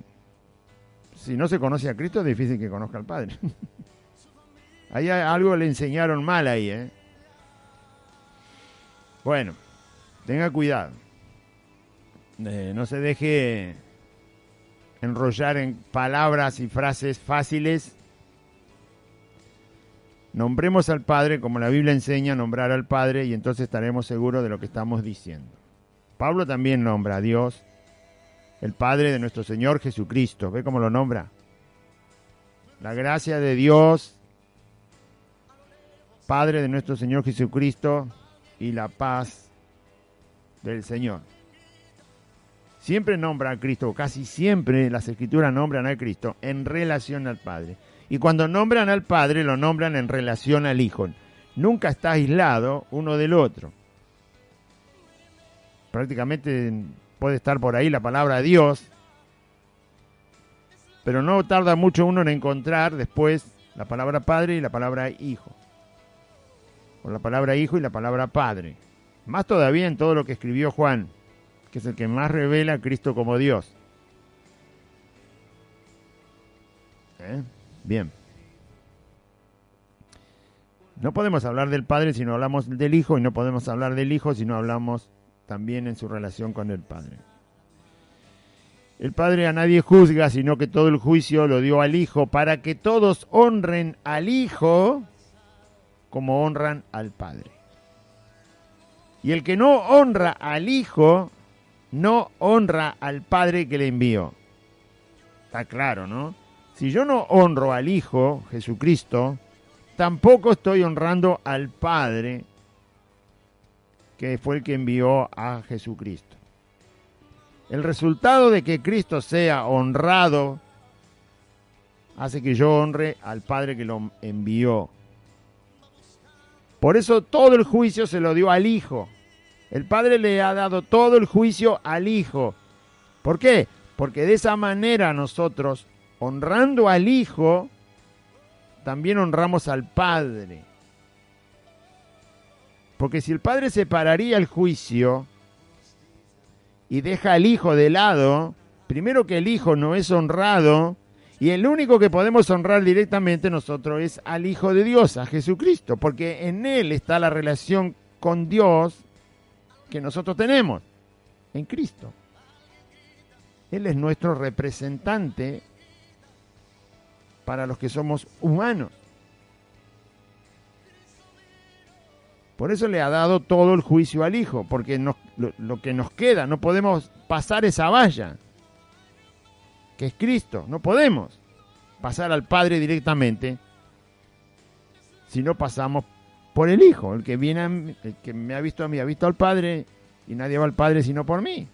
[SPEAKER 1] si no se conoce a Cristo, es difícil que conozca al Padre. Ahí algo le enseñaron mal ahí, ¿eh? Bueno, tenga cuidado. No se deje enrollar en palabras y frases fáciles. Nombremos al Padre como la Biblia enseña a nombrar al Padre y entonces estaremos seguros de lo que estamos diciendo. Pablo también nombra a Dios, el Padre de nuestro Señor Jesucristo. ¿Ve cómo lo nombra? La gracia de Dios, Padre de nuestro Señor Jesucristo, y la paz del Señor. Siempre nombra a Cristo, casi siempre las Escrituras nombran a Cristo en relación al Padre. Y cuando nombran al Padre, lo nombran en relación al Hijo. Nunca está aislado uno del otro. Prácticamente puede estar por ahí la palabra Dios, pero no tarda mucho uno en encontrar después la palabra Padre y la palabra Hijo. O la palabra Hijo y la palabra Padre. Más todavía en todo lo que escribió Juan, que es el que más revela a Cristo como Dios. Bien. No podemos hablar del Padre si no hablamos del Hijo, y no podemos hablar del Hijo si no hablamos también en su relación con el Padre. El Padre a nadie juzga, sino que todo el juicio lo dio al Hijo, para que todos honren al Hijo como honran al Padre. Y el que no honra al Hijo, no honra al Padre que le envió. Está claro, ¿no? Si yo no honro al Hijo, Jesucristo, tampoco estoy honrando al Padre, que fue el que envió a Jesucristo. El resultado de que Cristo sea honrado hace que yo honre al Padre que lo envió. Por eso todo el juicio se lo dio al Hijo. El Padre le ha dado todo el juicio al Hijo. ¿Por qué? Porque de esa manera nosotros, honrando al Hijo, también honramos al Padre. Porque si el Padre separaría el juicio y deja al Hijo de lado, primero que el Hijo no es honrado, y el único que podemos honrar directamente nosotros es al Hijo de Dios, a Jesucristo, porque en Él está la relación con Dios que nosotros tenemos, en Cristo. Él es nuestro representante para los que somos humanos. Por eso le ha dado todo el juicio al Hijo, porque lo que nos queda, no podemos pasar esa valla, que es Cristo. No podemos pasar al Padre directamente si no pasamos por el Hijo. El que me ha visto a mí, ha visto al Padre, y nadie va al Padre sino por mí.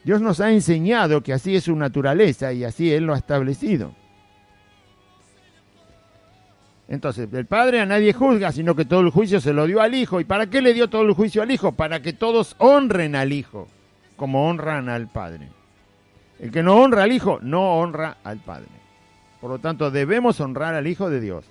[SPEAKER 1] Dios nos ha enseñado que así es su naturaleza y así Él lo ha establecido. Entonces, el Padre a nadie juzga, sino que todo el juicio se lo dio al Hijo. ¿Y para qué le dio todo el juicio al Hijo? Para que todos honren al Hijo, como honran al Padre. El que no honra al Hijo, no honra al Padre. Por lo tanto, debemos honrar al Hijo de Dios.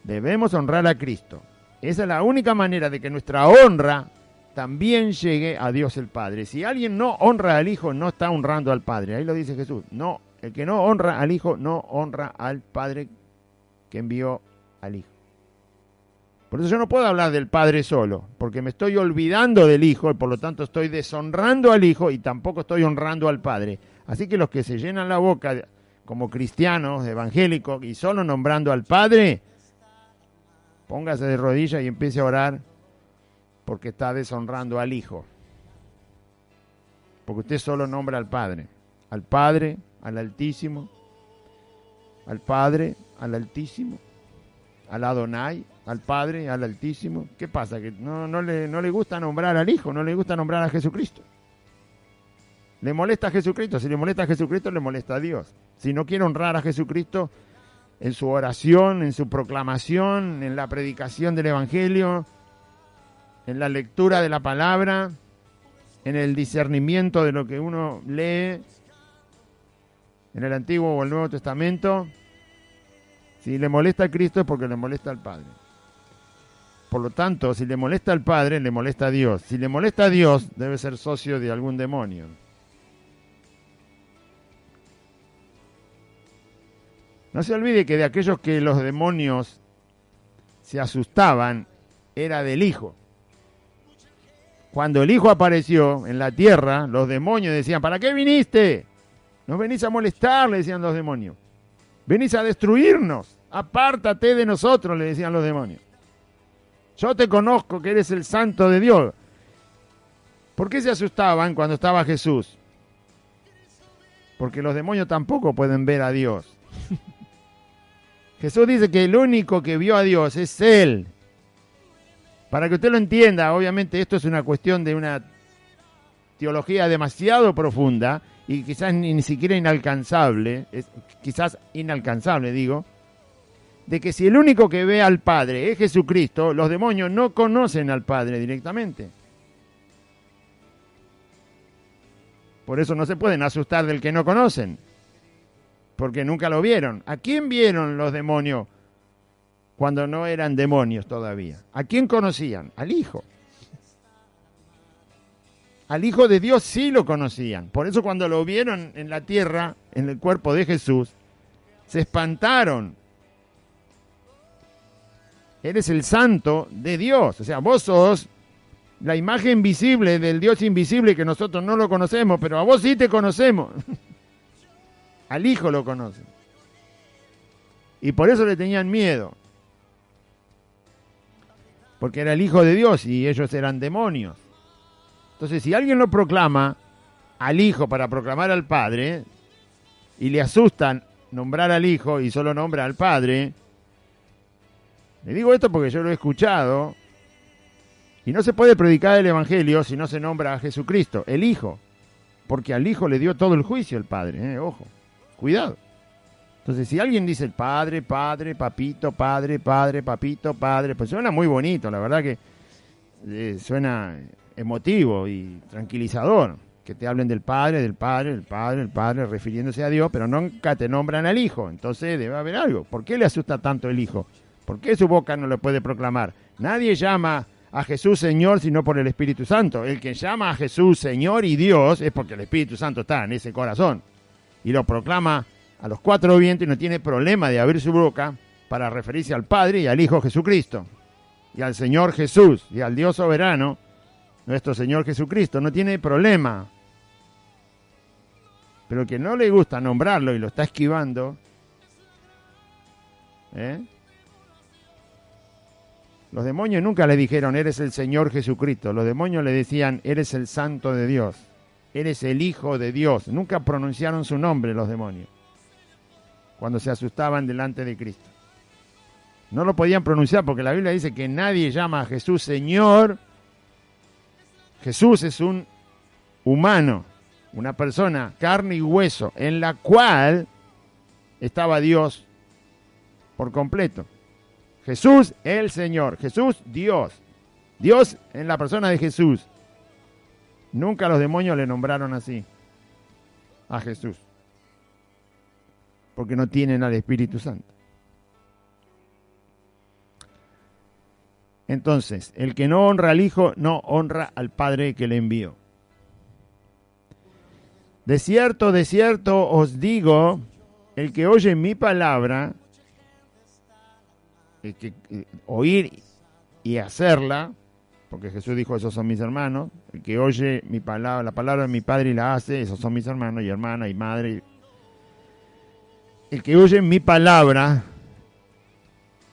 [SPEAKER 1] Debemos honrar a Cristo. Esa es la única manera de que nuestra honra también llegue a Dios el Padre. Si alguien no honra al Hijo, no está honrando al Padre. Ahí lo dice Jesús. No, el que no honra al Hijo, no honra al Padre que envió al Hijo. Por eso yo no puedo hablar del Padre solo, porque me estoy olvidando del Hijo y por lo tanto estoy deshonrando al Hijo y tampoco estoy honrando al Padre. Así que los que se llenan la boca como cristianos, evangélicos, y solo nombrando al Padre, póngase de rodillas y empiece a orar, porque está deshonrando al Hijo. Porque usted solo nombra al Padre, al Altísimo, al Padre, al Altísimo, al Adonai, al Padre, al Altísimo. ¿Qué pasa? Que no le gusta nombrar al Hijo, no le gusta nombrar a Jesucristo. Le molesta a Jesucristo. Si le molesta a Jesucristo, le molesta a Dios. Si no quiere honrar a Jesucristo, en su oración, en su proclamación, en la predicación del Evangelio, en la lectura de la palabra, en el discernimiento de lo que uno lee en el Antiguo o el Nuevo Testamento. Si le molesta a Cristo es porque le molesta al Padre. Por lo tanto, si le molesta al Padre, le molesta a Dios. Si le molesta a Dios, debe ser socio de algún demonio. No se olvide que de aquellos que los demonios se asustaban, era del Hijo. Cuando el Hijo apareció en la tierra, los demonios decían, ¿para qué viniste? Nos venís a molestar, le decían los demonios. Venís a destruirnos. Apártate de nosotros, le decían los demonios. Yo te conozco que eres el Santo de Dios. ¿Por qué se asustaban cuando estaba Jesús? Porque los demonios tampoco pueden ver a Dios. Jesús dice que el único que vio a Dios es Él. Para que usted lo entienda, obviamente esto es una cuestión de una teología demasiado profunda y quizás ni siquiera inalcanzable, quizás inalcanzable digo, de que si el único que ve al Padre es Jesucristo, los demonios no conocen al Padre directamente. Por eso no se pueden asustar del que no conocen, porque nunca lo vieron. ¿A quién vieron los demonios cuando no eran demonios todavía? ¿A quién conocían? Al Hijo. Al Hijo de Dios sí lo conocían. Por eso cuando lo vieron en la tierra, en el cuerpo de Jesús, se espantaron. Eres el Santo de Dios. O sea, vos sos la imagen visible del Dios invisible que nosotros no lo conocemos, pero a vos sí te conocemos. Al Hijo lo conocen. Y por eso le tenían miedo. Porque era el Hijo de Dios y ellos eran demonios. Entonces, si alguien lo proclama al Hijo para proclamar al Padre, y le asustan nombrar al Hijo y solo nombra al Padre, le digo esto porque yo lo he escuchado, y no se puede predicar el Evangelio si no se nombra a Jesucristo, el Hijo, porque al Hijo le dio todo el juicio el Padre, ojo, cuidado. Entonces, si alguien dice el Padre, Padre, Papito, Padre, Padre, Papito, Padre, pues suena muy bonito, la verdad que suena emotivo y tranquilizador, que te hablen del Padre, del Padre, del Padre, del Padre, refiriéndose a Dios, pero nunca te nombran al Hijo. Entonces debe haber algo. ¿Por qué le asusta tanto el Hijo? ¿Por qué su boca no lo puede proclamar? Nadie llama a Jesús Señor sino por el Espíritu Santo. El que llama a Jesús Señor y Dios es porque el Espíritu Santo está en ese corazón y lo proclama a los cuatro vientos y no tiene problema de abrir su boca para referirse al Padre y al Hijo Jesucristo y al Señor Jesús y al Dios soberano, nuestro Señor Jesucristo. No tiene problema. Pero el que no le gusta nombrarlo y lo está esquivando, los demonios nunca le dijeron, eres el Señor Jesucristo. Los demonios le decían, eres el Santo de Dios. Eres el Hijo de Dios. Nunca pronunciaron su nombre los demonios cuando se asustaban delante de Cristo. No lo podían pronunciar porque la Biblia dice que nadie llama a Jesús Señor. Jesús es un humano, una persona, carne y hueso, en la cual estaba Dios por completo. Jesús, el Señor. Jesús, Dios. Dios en la persona de Jesús. Nunca los demonios le nombraron así a Jesús, porque no tienen al Espíritu Santo. Entonces, el que no honra al Hijo, no honra al Padre que le envió. De cierto os digo, el que oye mi palabra, el que oír y hacerla, porque Jesús dijo, esos son mis hermanos, el que oye mi palabra, la palabra de mi Padre y la hace, esos son mis hermanos y hermanas y madre. El que oye mi palabra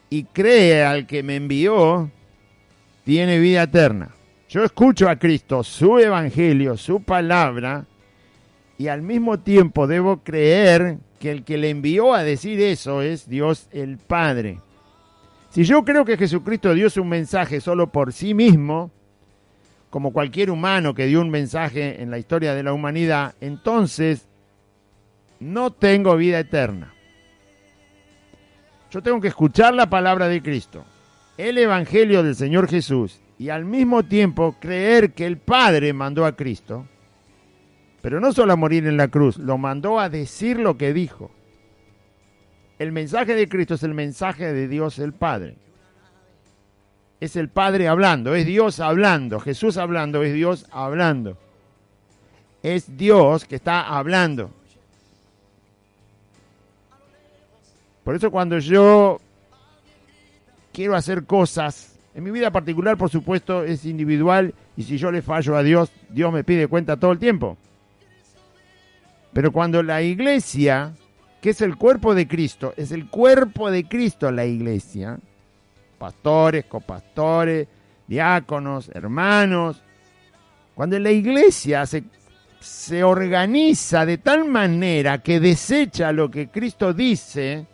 [SPEAKER 1] y cree al que me envió, tiene vida eterna. Yo escucho a Cristo, su evangelio, su palabra, y al mismo tiempo debo creer que el que le envió a decir eso es Dios el Padre. Si yo creo que Jesucristo dio un mensaje solo por sí mismo, como cualquier humano que dio un mensaje en la historia de la humanidad, entonces no tengo vida eterna. Yo tengo que escuchar la palabra de Cristo, el Evangelio del Señor Jesús, y al mismo tiempo creer que el Padre mandó a Cristo, pero no solo a morir en la cruz, lo mandó a decir lo que dijo. El mensaje de Cristo es el mensaje de Dios el Padre. Es el Padre hablando, es Dios hablando, Jesús hablando, es Dios hablando. Es Dios que está hablando. Por eso cuando yo quiero hacer cosas, en mi vida particular por supuesto es individual, y si yo le fallo a Dios, Dios me pide cuenta todo el tiempo. Pero cuando la iglesia, que es el cuerpo de Cristo, es el cuerpo de Cristo la iglesia, pastores, copastores, diáconos, hermanos, cuando la iglesia se organiza de tal manera que desecha lo que Cristo dice,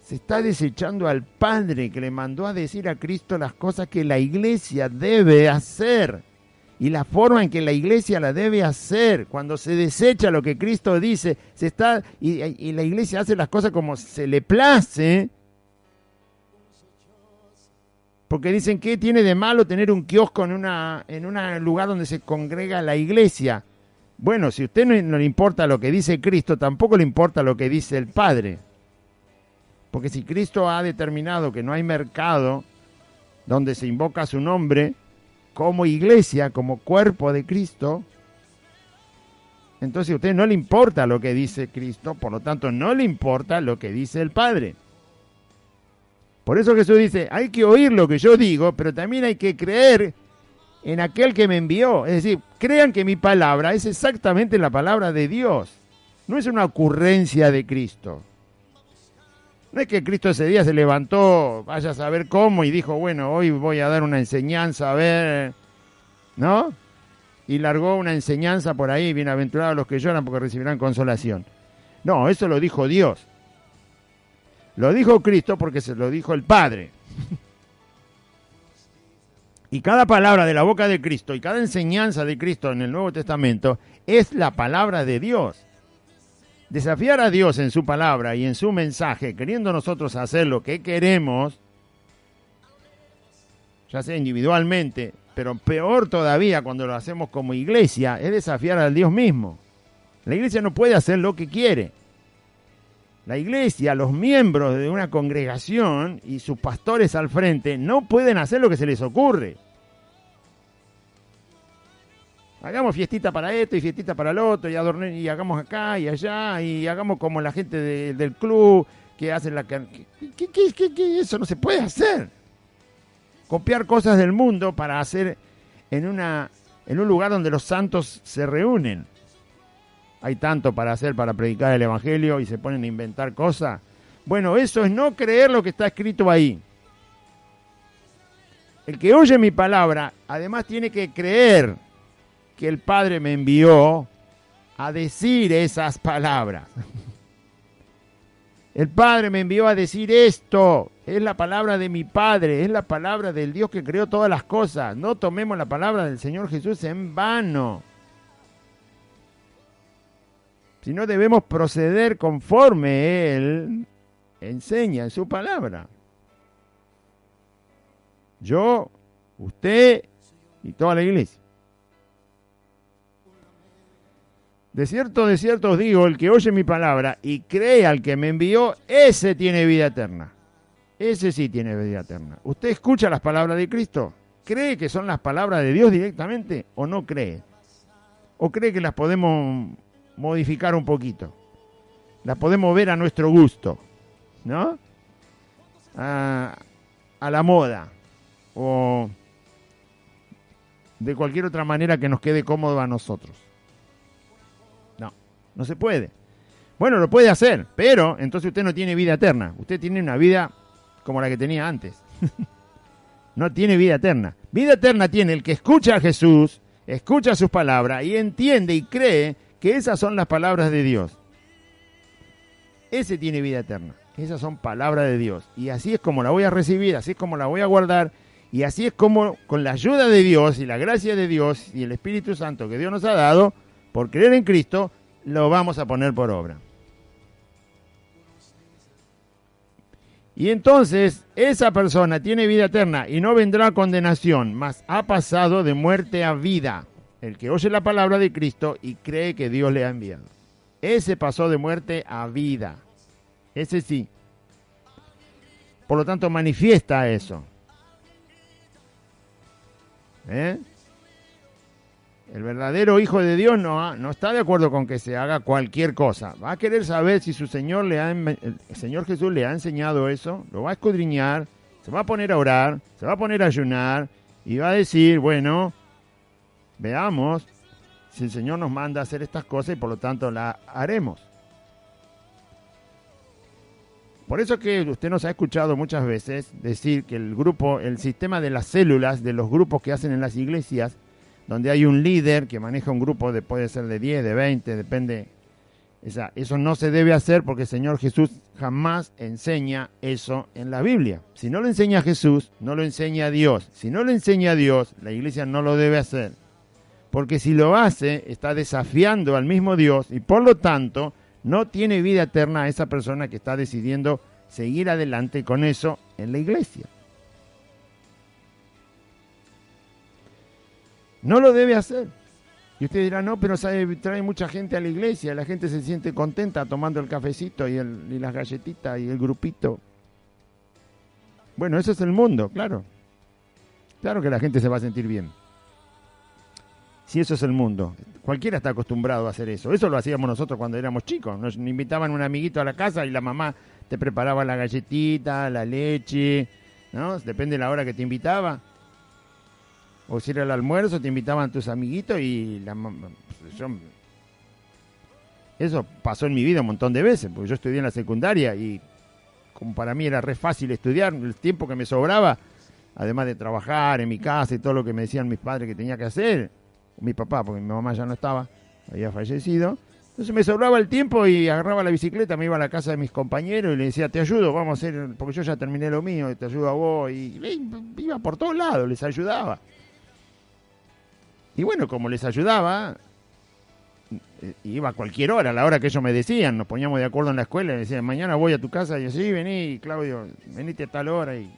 [SPEAKER 1] se está desechando al Padre que le mandó a decir a Cristo las cosas que la iglesia debe hacer y la forma en que la iglesia la debe hacer. Cuando se desecha lo que Cristo dice, y la iglesia hace las cosas como se le place, porque dicen, ¿qué tiene de malo tener un kiosco en un lugar donde se congrega la iglesia? Bueno, si a usted no le importa lo que dice Cristo, tampoco le importa lo que dice el Padre. Porque si Cristo ha determinado que no hay mercado donde se invoca su nombre, como iglesia, como cuerpo de Cristo, entonces a usted no le importa lo que dice Cristo, por lo tanto no le importa lo que dice el Padre. Por eso Jesús dice, hay que oír lo que yo digo, pero también hay que creer en aquel que me envió. Es decir, crean que mi palabra es exactamente la palabra de Dios. No es una ocurrencia de Cristo. No es que Cristo ese día se levantó, vaya a saber cómo, y dijo, bueno, hoy voy a dar una enseñanza, a ver, ¿no? Y largó una enseñanza por ahí, bienaventurados los que lloran porque recibirán consolación. No, eso lo dijo Dios. Lo dijo Cristo porque se lo dijo el Padre. Y cada palabra de la boca de Cristo y cada enseñanza de Cristo en el Nuevo Testamento es la palabra de Dios. Desafiar a Dios en su palabra y en su mensaje, queriendo nosotros hacer lo que queremos, ya sea individualmente, pero peor todavía cuando lo hacemos como iglesia, es desafiar al Dios mismo. La iglesia no puede hacer lo que quiere. La iglesia, los miembros de una congregación y sus pastores al frente no pueden hacer lo que se les ocurre. Hagamos fiestita para esto y fiestita para el otro, y hagamos acá y allá, y hagamos como la gente del club que hace la... ¿Qué? Eso no se puede hacer. Copiar cosas del mundo para hacer en un lugar donde los santos se reúnen. Hay tanto para hacer para predicar el Evangelio y se ponen a inventar cosas. Bueno, eso es no creer lo que está escrito ahí. El que oye mi palabra, además tiene que creer que el Padre me envió a decir esas palabras. El Padre me envió a decir esto. Es la palabra de mi Padre, es la palabra del Dios que creó todas las cosas. No tomemos la palabra del Señor Jesús en vano. Sino debemos proceder conforme Él enseña en su palabra. Yo, usted y toda la iglesia. De cierto os digo, el que oye mi palabra y cree al que me envió, ese tiene vida eterna. Ese sí tiene vida eterna. ¿Usted escucha las palabras de Cristo? ¿Cree que son las palabras de Dios directamente o no cree? ¿O cree que las podemos modificar un poquito? Las podemos ver a nuestro gusto, ¿no? A la moda o de cualquier otra manera que nos quede cómodo a nosotros. No se puede. Bueno, lo puede hacer, pero entonces usted no tiene vida eterna. Usted tiene una vida como la que tenía antes. No tiene vida eterna. Vida eterna tiene el que escucha a Jesús, escucha sus palabras y entiende y cree que esas son las palabras de Dios. Ese tiene vida eterna. Esas son palabras de Dios. Y así es como la voy a recibir, así es como la voy a guardar. Y así es como, con la ayuda de Dios y la gracia de Dios y el Espíritu Santo que Dios nos ha dado, por creer en Cristo, lo vamos a poner por obra. Y entonces esa persona tiene vida eterna y no vendrá a condenación, mas ha pasado de muerte a vida. El que oye la palabra de Cristo y cree que Dios le ha enviado. Ese pasó de muerte a vida. Ese sí. Por lo tanto, manifiesta eso. El verdadero Hijo de Dios no está de acuerdo con que se haga cualquier cosa. Va a querer saber si el Señor Jesús le ha enseñado eso, lo va a escudriñar, se va a poner a orar, se va a poner a ayunar y va a decir, bueno, veamos si el Señor nos manda a hacer estas cosas y por lo tanto las haremos. Por eso que usted nos ha escuchado muchas veces decir que el sistema de las células, de los grupos que hacen en las iglesias, donde hay un líder que maneja un grupo, puede ser de 10, de 20, depende. Eso no se debe hacer porque el Señor Jesús jamás enseña eso en la Biblia. Si no lo enseña Jesús, no lo enseña Dios. Si no lo enseña Dios, la iglesia no lo debe hacer. Porque si lo hace, está desafiando al mismo Dios y por lo tanto no tiene vida eterna a esa persona que está decidiendo seguir adelante con eso en la iglesia. No lo debe hacer. Y usted dirá, no, pero trae mucha gente a la iglesia, la gente se siente contenta tomando el cafecito y las galletitas y el grupito. Bueno, eso es el mundo, claro. Claro que la gente se va a sentir bien. Si eso es el mundo. Cualquiera está acostumbrado a hacer eso. Eso lo hacíamos nosotros cuando éramos chicos. Nos invitaban un amiguito a la casa y la mamá te preparaba la galletita, la leche, ¿no? Depende de la hora que te invitaba. O si era el almuerzo, te invitaban tus amiguitos y eso pasó en mi vida un montón de veces, porque yo estudié en la secundaria y como para mí era re fácil estudiar, el tiempo que me sobraba, además de trabajar en mi casa y todo lo que me decían mis padres que tenía que hacer, mi papá, porque mi mamá ya no estaba, había fallecido, entonces me sobraba el tiempo y agarraba la bicicleta, me iba a la casa de mis compañeros y le decía, te ayudo, vamos a hacer, porque yo ya terminé lo mío, te ayudo a vos, y iba por todos lados, les ayudaba. Y bueno, como les ayudaba, iba a cualquier hora, a la hora que ellos me decían, nos poníamos de acuerdo en la escuela, y decían, mañana voy a tu casa, y así, vení, Claudio, venite a tal hora, y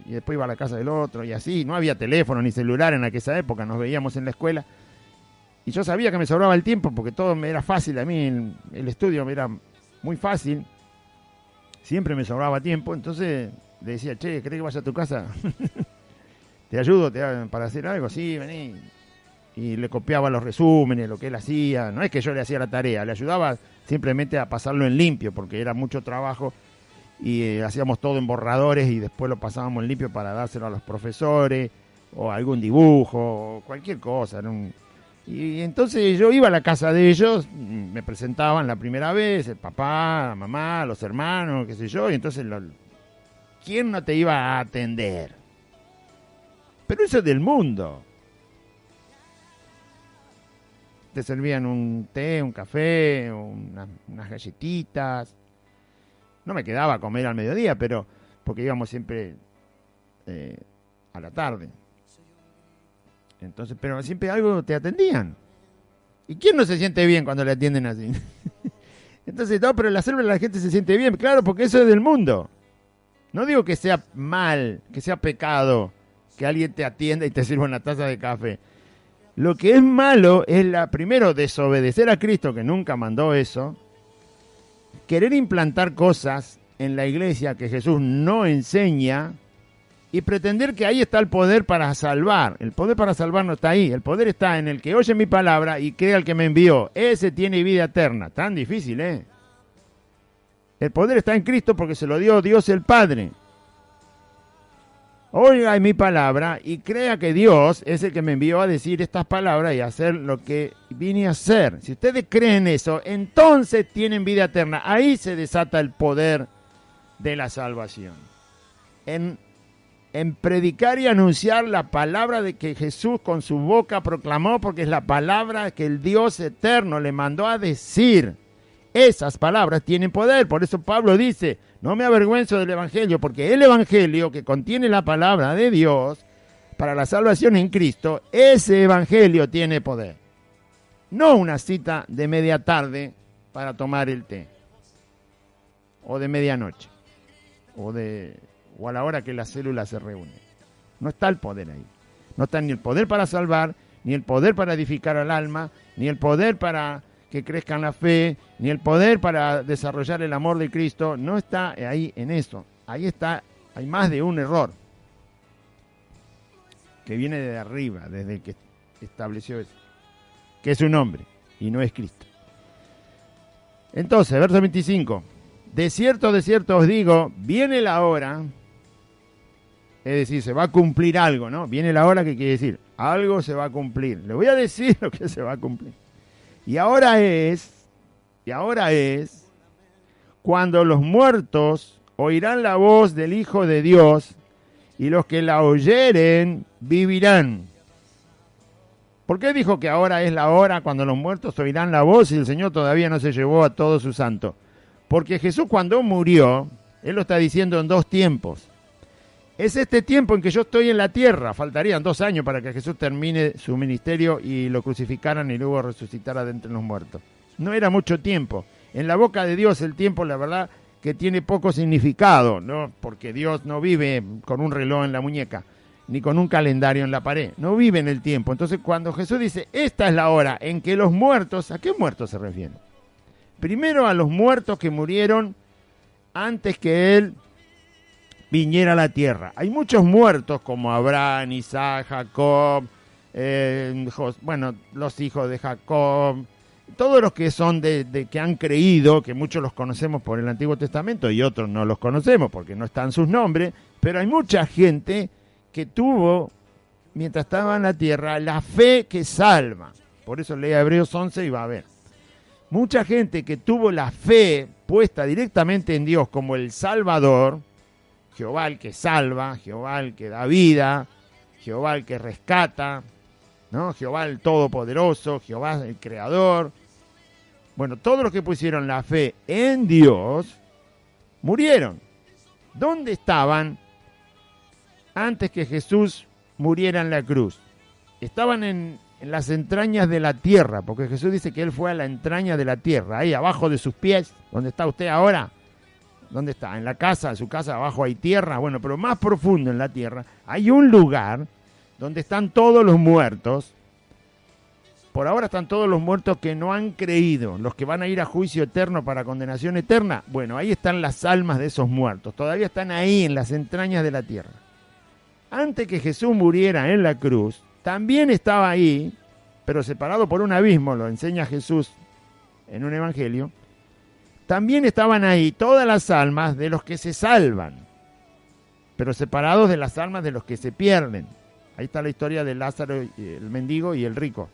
[SPEAKER 1] después iba a la casa del otro, y así, no había teléfono ni celular en aquella época, nos veíamos en la escuela, y yo sabía que me sobraba el tiempo, porque todo me era fácil, a mí el estudio me era muy fácil, siempre me sobraba tiempo, entonces le decía, che, ¿querés que vaya a tu casa? ¿Te ayudo para hacer algo? Sí, vení. Y le copiaba los resúmenes, lo que él hacía. No es que yo le hacía la tarea, le ayudaba simplemente a pasarlo en limpio, porque era mucho trabajo y hacíamos todo en borradores y después lo pasábamos en limpio para dárselo a los profesores o algún dibujo o cualquier cosa. Y entonces yo iba a la casa de ellos, me presentaban la primera vez, el papá, la mamá, los hermanos, qué sé yo, y entonces ¿quién no te iba a atender? Pero eso es del mundo. Te servían un té, un café, unas galletitas. No me quedaba a comer al mediodía, pero porque íbamos siempre a la tarde. Entonces, pero siempre algo te atendían. ¿Y quién no se siente bien cuando le atienden así? Entonces, no, pero en la célula la gente se siente bien. Claro, porque eso es del mundo. No digo que sea mal, que sea pecado, que alguien te atienda y te sirva una taza de café. Lo que es malo es primero desobedecer a Cristo, que nunca mandó eso, querer implantar cosas en la iglesia que Jesús no enseña y pretender que ahí está el poder para salvar. El poder para salvar no está ahí, el poder está en el que oye mi palabra y cree al que me envió. Ese tiene vida eterna. Tan difícil, ¿eh? El poder está en Cristo porque se lo dio Dios el Padre. Oiga mi palabra y crea que Dios es el que me envió a decir estas palabras y a hacer lo que vine a hacer. Si ustedes creen eso, entonces tienen vida eterna. Ahí se desata el poder de la salvación. En predicar y anunciar la palabra de que Jesús con su boca proclamó, porque es la palabra que el Dios eterno le mandó a decir. Esas palabras tienen poder, por eso Pablo dice, no me avergüenzo del Evangelio, porque el Evangelio que contiene la palabra de Dios para la salvación en Cristo, ese Evangelio tiene poder. No una cita de media tarde para tomar el té o de medianoche. o a la hora que la célula se reúne. No está el poder ahí. No está ni el poder para salvar, ni el poder para edificar al alma, ni el poder para que crezca en la fe, ni el poder para desarrollar el amor de Cristo. No está ahí en eso. Ahí está, hay más de un error que viene de arriba, desde el que estableció eso, que es un hombre y no es Cristo. Entonces, verso 25. De cierto os digo, viene la hora, es decir, se va a cumplir algo, ¿no? Viene la hora, que quiere decir, algo se va a cumplir. Le voy a decir lo que se va a cumplir. Y ahora es, cuando los muertos oirán la voz del Hijo de Dios, y los que la oyeren vivirán. ¿Por qué dijo que ahora es la hora cuando los muertos oirán la voz y el Señor todavía no se llevó a todos sus santos? Porque Jesús, cuando murió, Él lo está diciendo en 2 tiempos. Es este tiempo en que yo estoy en la tierra. Faltarían 2 años para que Jesús termine su ministerio y lo crucificaran y luego resucitara de entre los muertos. No era mucho tiempo. En la boca de Dios el tiempo, la verdad, que tiene poco significado, ¿no? Porque Dios no vive con un reloj en la muñeca, ni con un calendario en la pared. No vive en el tiempo. Entonces, cuando Jesús dice, esta es la hora en que los muertos, ¿a qué muertos se refiere? Primero a los muertos que murieron antes que Él viniera a la tierra. Hay muchos muertos como Abraham, Isaac, Jacob, los hijos de Jacob, todos los que son de que han creído, que muchos los conocemos por el Antiguo Testamento y otros no los conocemos porque no están sus nombres, pero hay mucha gente que tuvo, mientras estaba en la tierra, la fe que salva. Por eso lee Hebreos 11 y va a ver. Mucha gente que tuvo la fe puesta directamente en Dios como el Salvador, Jehová el que salva, Jehová el que da vida, Jehová el que rescata, ¿no? Jehová el Todopoderoso, Jehová el Creador. Bueno, todos los que pusieron la fe en Dios murieron. ¿Dónde estaban antes que Jesús muriera en la cruz? Estaban en las entrañas de la tierra, porque Jesús dice que Él fue a la entraña de la tierra, ahí abajo de sus pies, donde está usted ahora. ¿Dónde está? En la casa, en su casa abajo hay tierra, bueno, pero más profundo en la tierra hay un lugar donde están todos los muertos. Por ahora están todos los muertos que no han creído, los que van a ir a juicio eterno para condenación eterna. Bueno, ahí están las almas de esos muertos, todavía están ahí en las entrañas de la tierra. Antes que Jesús muriera en la cruz, también estaba ahí, pero separado por un abismo, lo enseña Jesús en un evangelio. También estaban ahí todas las almas de los que se salvan, pero separados de las almas de los que se pierden. Ahí está la historia de Lázaro, el mendigo y el rico.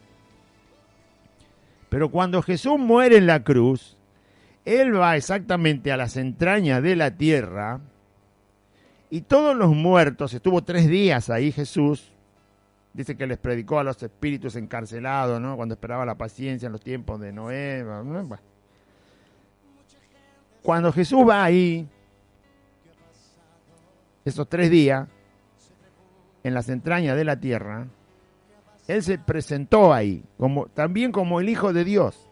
[SPEAKER 1] Pero cuando Jesús muere en la cruz, Él va exactamente a las entrañas de la tierra y todos los muertos, estuvo 3 días ahí Jesús, dice que les predicó a los espíritus encarcelados, ¿no? Cuando esperaba la paciencia en los tiempos de Noé. Bueno. Cuando Jesús va ahí, esos 3 días, en las entrañas de la tierra, Él se presentó ahí, también como el Hijo de Dios.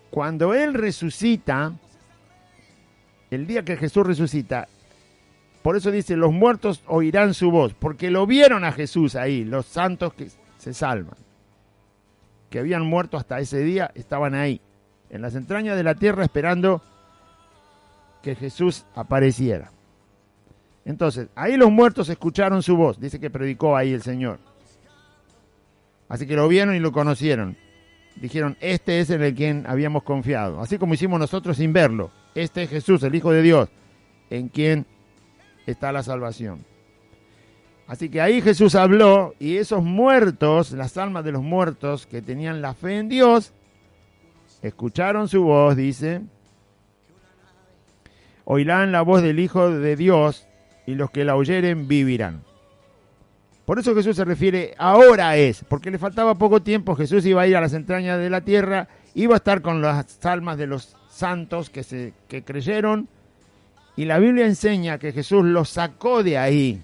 [SPEAKER 1] Cuando Él resucita, el día que Jesús resucita, por eso dice, los muertos oirán su voz, porque lo vieron a Jesús ahí, los santos que se salvan, que habían muerto hasta ese día, estaban ahí, en las entrañas de la tierra, esperando que Jesús apareciera. Entonces, ahí los muertos escucharon su voz, dice que predicó ahí el Señor. Así que lo vieron y lo conocieron. Dijeron, este es en el quien habíamos confiado, así como hicimos nosotros sin verlo. Este es Jesús, el Hijo de Dios, en quien está la salvación. Así que ahí Jesús habló y esos muertos, las almas de los muertos que tenían la fe en Dios, escucharon su voz, dice, oirán la voz del Hijo de Dios y los que la oyeren vivirán. Por eso Jesús se refiere, ahora es, porque le faltaba poco tiempo, Jesús iba a ir a las entrañas de la tierra, iba a estar con las almas de los santos que creyeron, y la Biblia enseña que Jesús los sacó de ahí.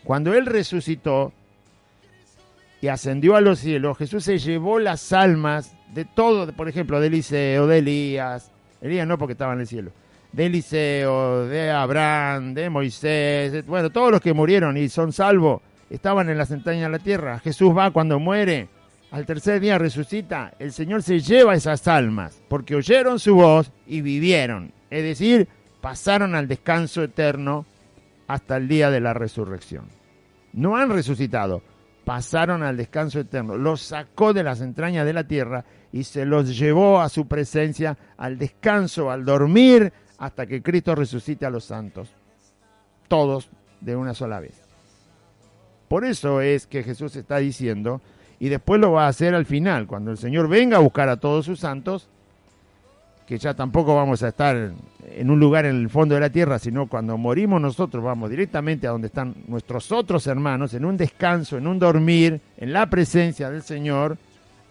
[SPEAKER 1] Cuando Él resucitó y ascendió a los cielos, Jesús se llevó las almas de todo, por ejemplo, de Eliseo, de Elías no porque estaba en el cielo, de Eliseo, de Abraham, de Moisés, bueno, todos los que murieron y son salvos, estaban en las entrañas de la tierra. Jesús va cuando muere, al tercer día resucita, el Señor se lleva esas almas, porque oyeron su voz y vivieron, es decir, pasaron al descanso eterno hasta el día de la resurrección. No han resucitado, pasaron al descanso eterno, los sacó de las entrañas de la tierra y se los llevó a su presencia, al descanso, al dormir, hasta que Cristo resucite a los santos, todos de una sola vez. Por eso es que Jesús está diciendo, y después lo va a hacer al final, cuando el Señor venga a buscar a todos sus santos, que ya tampoco vamos a estar en un lugar en el fondo de la tierra, sino cuando morimos nosotros vamos directamente a donde están nuestros otros hermanos, en un descanso, en un dormir, en la presencia del Señor,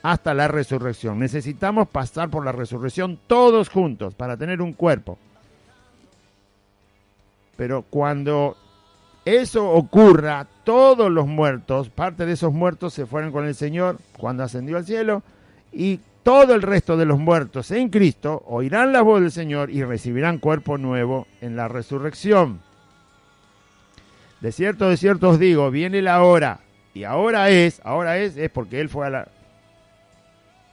[SPEAKER 1] hasta la resurrección. Necesitamos pasar por la resurrección todos juntos para tener un cuerpo. Pero cuando eso ocurra, todos los muertos, parte de esos muertos se fueron con el Señor cuando ascendió al cielo, y todo el resto de los muertos en Cristo oirán la voz del Señor y recibirán cuerpo nuevo en la resurrección. De cierto os digo, viene la hora, y ahora es porque Él fue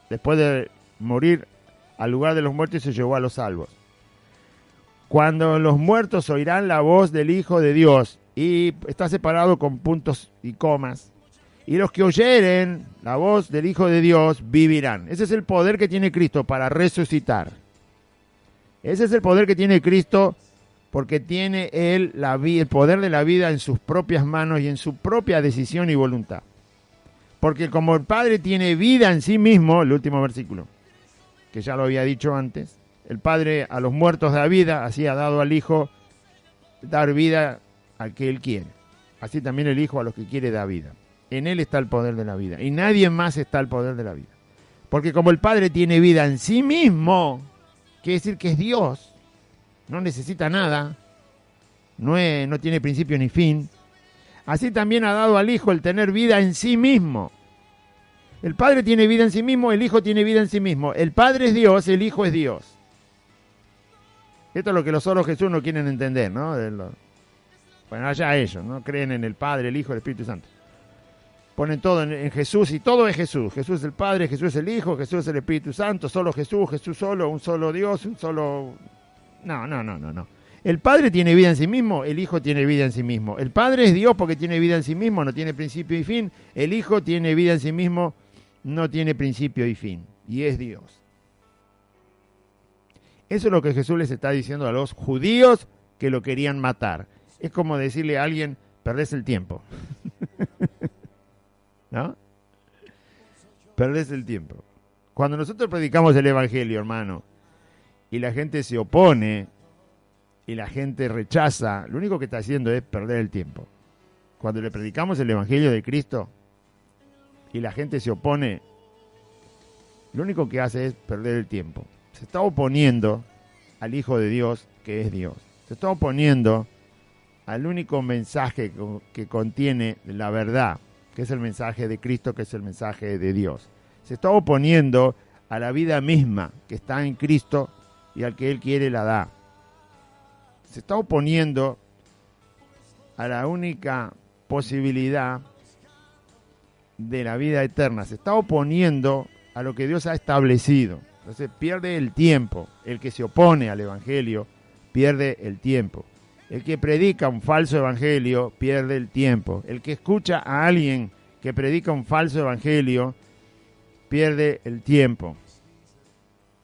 [SPEAKER 1] después de morir al lugar de los muertos y se llevó a los salvos. Cuando los muertos oirán la voz del Hijo de Dios, y está separado con puntos y comas, y los que oyeren la voz del Hijo de Dios vivirán. Ese es el poder que tiene Cristo para resucitar. Ese es el poder que tiene Cristo porque tiene Él el poder de la vida en sus propias manos y en su propia decisión y voluntad. Porque como el Padre tiene vida en sí mismo, el último versículo, que ya lo había dicho antes, el Padre a los muertos da vida, así ha dado al Hijo dar vida al que Él quiere. Así también el Hijo a los que quiere da vida. En Él está el poder de la vida. Y nadie más está el poder de la vida. Porque como el Padre tiene vida en sí mismo, quiere decir que es Dios. No necesita nada. No tiene principio ni fin. Así también ha dado al Hijo el tener vida en sí mismo. El Padre tiene vida en sí mismo, el Hijo tiene vida en sí mismo. El Padre es Dios, el Hijo es Dios. Esto es lo que los solos Jesús no quieren entender, ¿no? Bueno, allá ellos, ¿no? Creen en el Padre, el Hijo, el Espíritu Santo. Ponen todo en Jesús y todo es Jesús. Jesús es el Padre, Jesús es el Hijo, Jesús es el Espíritu Santo, solo Jesús, Jesús solo, un solo Dios, un solo... No. El Padre tiene vida en sí mismo, el Hijo tiene vida en sí mismo. El Padre es Dios porque tiene vida en sí mismo, no tiene principio y fin. El Hijo tiene vida en sí mismo, no tiene principio y fin. Y es Dios. Eso es lo que Jesús les está diciendo a los judíos que lo querían matar. Es como decirle a alguien, perdés el tiempo. ¿No? Perdés el tiempo. Cuando nosotros predicamos el Evangelio, hermano, y la gente se opone, y la gente rechaza, lo único que está haciendo es perder el tiempo. Cuando le predicamos el Evangelio de Cristo, y la gente se opone, lo único que hace es perder el tiempo. Se está oponiendo al Hijo de Dios, que es Dios. Se está oponiendo al único mensaje que contiene la verdad, que es el mensaje de Cristo, que es el mensaje de Dios. Se está oponiendo a la vida misma que está en Cristo y al que Él quiere la da. Se está oponiendo a la única posibilidad de la vida eterna. Se está oponiendo a lo que Dios ha establecido. Entonces pierde el tiempo. El que se opone al Evangelio pierde el tiempo. El que predica un falso evangelio pierde el tiempo. El que escucha a alguien que predica un falso evangelio pierde el tiempo.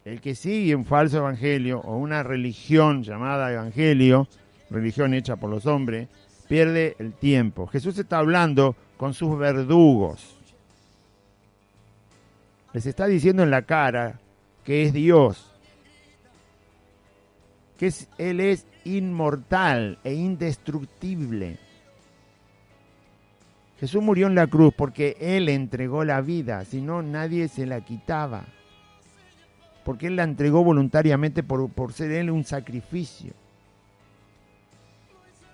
[SPEAKER 1] El que sigue un falso evangelio o una religión llamada evangelio, religión hecha por los hombres, pierde el tiempo. Jesús está hablando con sus verdugos. Les está diciendo en la cara que es Dios, que Él es inmortal e indestructible. Jesús murió en la cruz porque Él entregó la vida, si no nadie se la quitaba. Porque Él la entregó voluntariamente por ser Él un sacrificio.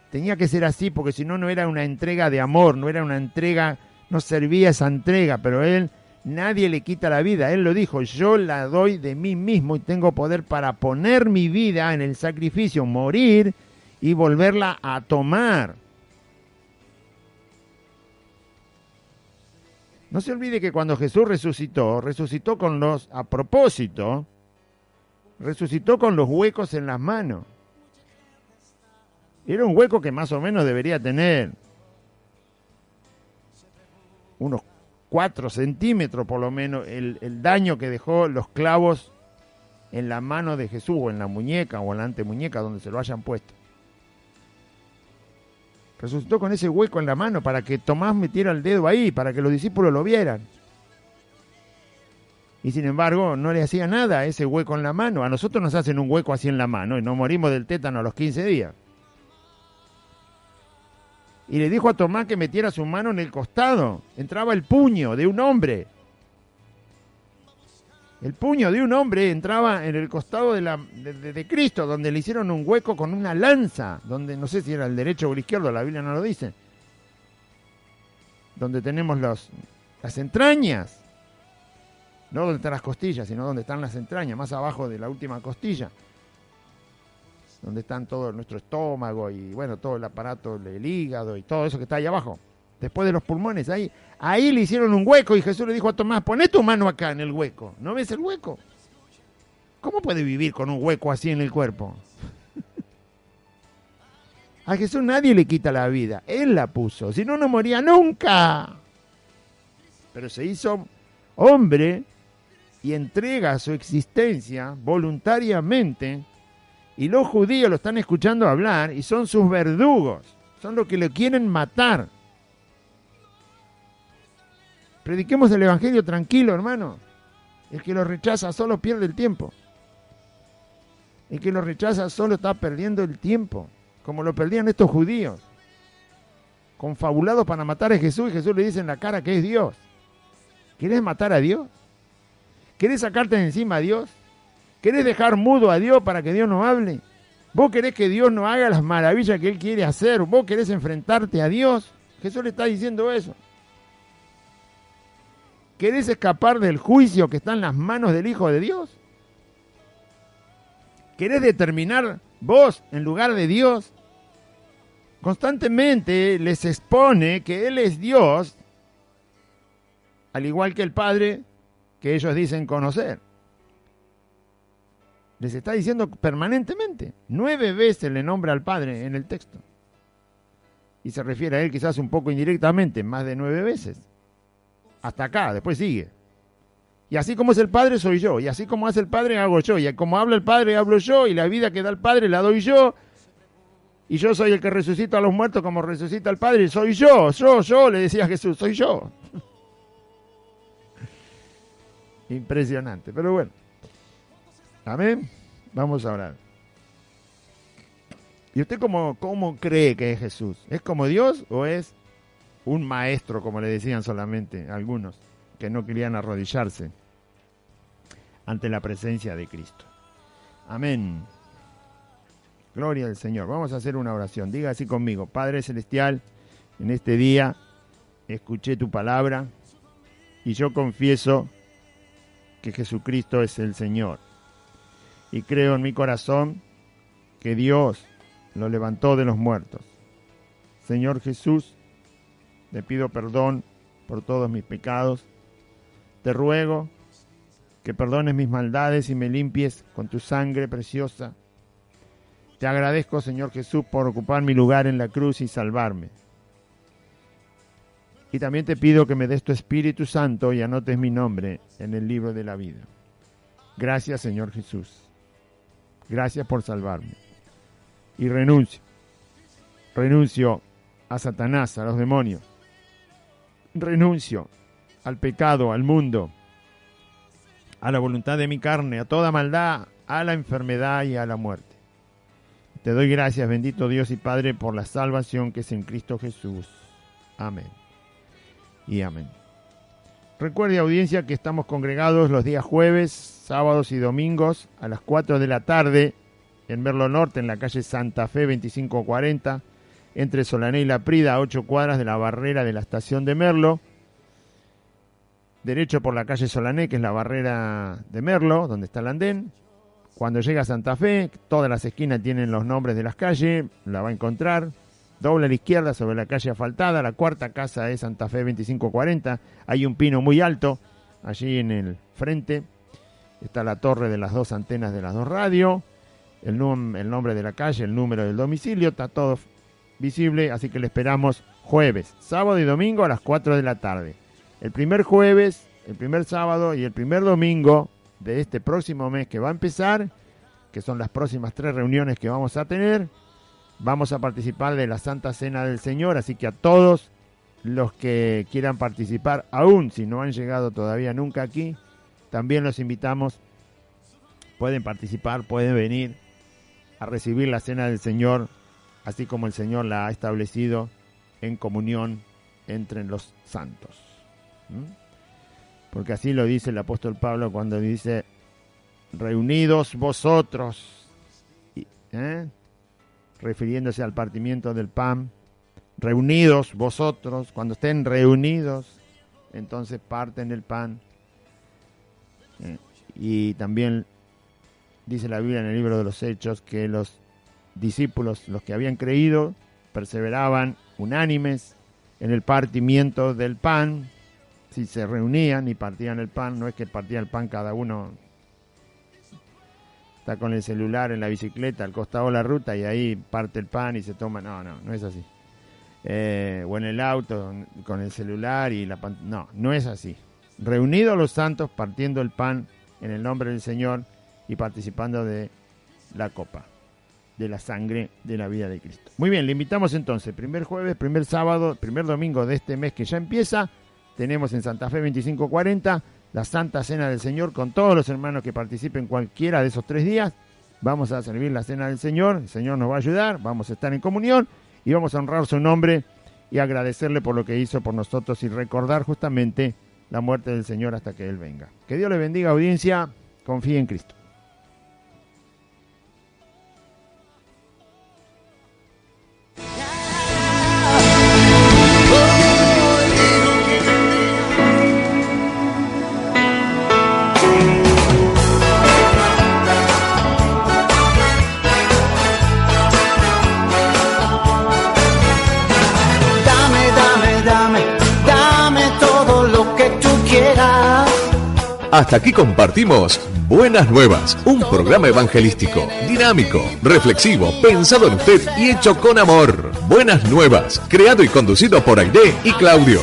[SPEAKER 1] Tenía que ser así porque si no, no era una entrega de amor, no era una entrega, no servía esa entrega, pero Él nadie le quita la vida. Él lo dijo, yo la doy de mí mismo y tengo poder para poner mi vida en el sacrificio, morir y volverla a tomar. No se olvide que cuando Jesús resucitó con a propósito, resucitó con los huecos en las manos. Era un hueco que más o menos debería tener unos 4 centímetros por lo menos, el daño que dejó los clavos en la mano de Jesús, o en la muñeca, o en la antemuñeca, donde se lo hayan puesto. Resucitó con ese hueco en la mano para que Tomás metiera el dedo ahí, para que los discípulos lo vieran. Y sin embargo, no le hacía nada a ese hueco en la mano. A nosotros nos hacen un hueco así en la mano y nos morimos del tétano a los 15 días. Y le dijo a Tomás que metiera su mano en el costado. Entraba el puño de un hombre. El puño de un hombre entraba en el costado de Cristo, donde le hicieron un hueco con una lanza, donde no sé si era el derecho o el izquierdo, la Biblia no lo dice. Donde tenemos las entrañas. No donde están las costillas, sino donde están las entrañas, más abajo de la última costilla. Donde están todo nuestro estómago y bueno, todo el aparato, el hígado y todo eso que está ahí abajo. Después de los pulmones, ahí le hicieron un hueco y Jesús le dijo a Tomás, poné tu mano acá en el hueco. ¿No ves el hueco? ¿Cómo puede vivir con un hueco así en el cuerpo? A Jesús nadie le quita la vida, Él la puso, si no, no moría nunca. Pero se hizo hombre y entrega su existencia voluntariamente, y los judíos lo están escuchando hablar y son sus verdugos, son los que le quieren matar. Prediquemos el evangelio tranquilo, hermano. El que lo rechaza solo pierde el tiempo. El que lo rechaza solo está perdiendo el tiempo, como lo perdían estos judíos, confabulados para matar a Jesús, y Jesús le dice en la cara que es Dios. ¿Querés matar a Dios? ¿Querés sacarte de encima a Dios? ¿Querés dejar mudo a Dios para que Dios no hable? ¿Vos querés que Dios no haga las maravillas que Él quiere hacer? ¿Vos querés enfrentarte a Dios? Jesús le está diciendo eso. ¿Querés escapar del juicio que está en las manos del Hijo de Dios? ¿Querés determinar vos en lugar de Dios? Constantemente les expone que Él es Dios, al igual que el Padre que ellos dicen conocer. Les está diciendo permanentemente. 9 veces le nombra al Padre en el texto. Y se refiere a Él quizás un poco indirectamente, más de 9 veces. Hasta acá, después sigue. Y así como es el Padre, soy yo. Y así como hace el Padre, hago yo. Y como habla el Padre, hablo yo. Y la vida que da el Padre, la doy yo. Y yo soy el que resucita a los muertos como resucita el Padre. Soy yo, le decía Jesús, soy yo. Impresionante, pero bueno. Amén. Vamos a orar. ¿Y usted cómo cree que es Jesús? ¿Es como Dios o es un maestro, como le decían solamente algunos, que no querían arrodillarse ante la presencia de Cristo? Amén. Gloria al Señor. Vamos a hacer una oración. Diga así conmigo: Padre Celestial, en este día escuché tu palabra y yo confieso que Jesucristo es el Señor. Y creo en mi corazón que Dios lo levantó de los muertos. Señor Jesús, te pido perdón por todos mis pecados. Te ruego que perdones mis maldades y me limpies con tu sangre preciosa. Te agradezco, Señor Jesús, por ocupar mi lugar en la cruz y salvarme. Y también te pido que me des tu Espíritu Santo y anotes mi nombre en el libro de la vida. Gracias, Señor Jesús. Gracias por salvarme. Y renuncio a Satanás, a los demonios. Renuncio al pecado, al mundo, a la voluntad de mi carne, a toda maldad, a la enfermedad y a la muerte. Te doy gracias, bendito Dios y Padre, por la salvación que es en Cristo Jesús. Amén. Y amén. Recuerde, audiencia, que estamos congregados los días jueves, sábados y domingos a las 4 de la tarde en Merlo Norte, en la calle Santa Fe 2540, entre Solané y La Prida, a 8 cuadras de la barrera de la estación de Merlo. derecho por la calle Solané, que es la barrera de Merlo, donde está el andén. Cuando llega a Santa Fe, todas las esquinas tienen los nombres de las calles, la va a encontrar. Doble a la izquierda sobre la calle asfaltada, la cuarta casa es Santa Fe 2540. Hay un pino muy alto allí en el frente. Está la torre de las 2 antenas de las 2 radios. El nombre de la calle, el número del domicilio, está todo visible, así que le esperamos jueves, sábado y domingo a las 4 de la tarde. El primer jueves, el primer sábado y el primer domingo de este próximo mes que va a empezar, que son las próximas 3 reuniones que vamos a tener, vamos a participar de la Santa Cena del Señor, así que a todos los que quieran participar, aún si no han llegado todavía nunca aquí, también los invitamos, pueden participar, pueden venir a recibir la Cena del Señor, así como el Señor la ha establecido en comunión entre los santos. Porque así lo dice el apóstol Pablo cuando dice, reunidos vosotros, refiriéndose al partimiento del pan, reunidos vosotros, cuando estén reunidos, entonces parten el pan. Y también dice la Biblia en el libro de los Hechos que los discípulos, los que habían creído, perseveraban unánimes en el partimiento del pan. Si se reunían y partían el pan, no es que partía el pan cada uno está con el celular en la bicicleta al costado de la ruta y ahí parte el pan y se toma. No es así. O en el auto con el celular y la pan. No es así. Reunidos los santos partiendo el pan en el nombre del Señor y participando de la copa, de la sangre de la vida de Cristo. Muy bien, le invitamos entonces, primer jueves, primer sábado, primer domingo de este mes que ya empieza, tenemos en Santa Fe 2540 la Santa Cena del Señor con todos los hermanos que participen cualquiera de esos 3 días. Vamos a servir la Cena del Señor, el Señor nos va a ayudar, vamos a estar en comunión y vamos a honrar su nombre y agradecerle por lo que hizo por nosotros y recordar justamente la muerte del Señor hasta que Él venga. Que Dios le bendiga, audiencia, confíe en Cristo.
[SPEAKER 3] Hasta aquí compartimos Buenas Nuevas, un programa evangelístico, dinámico, reflexivo, pensado en usted y hecho con amor. Buenas Nuevas, creado y conducido por Aide y Claudio.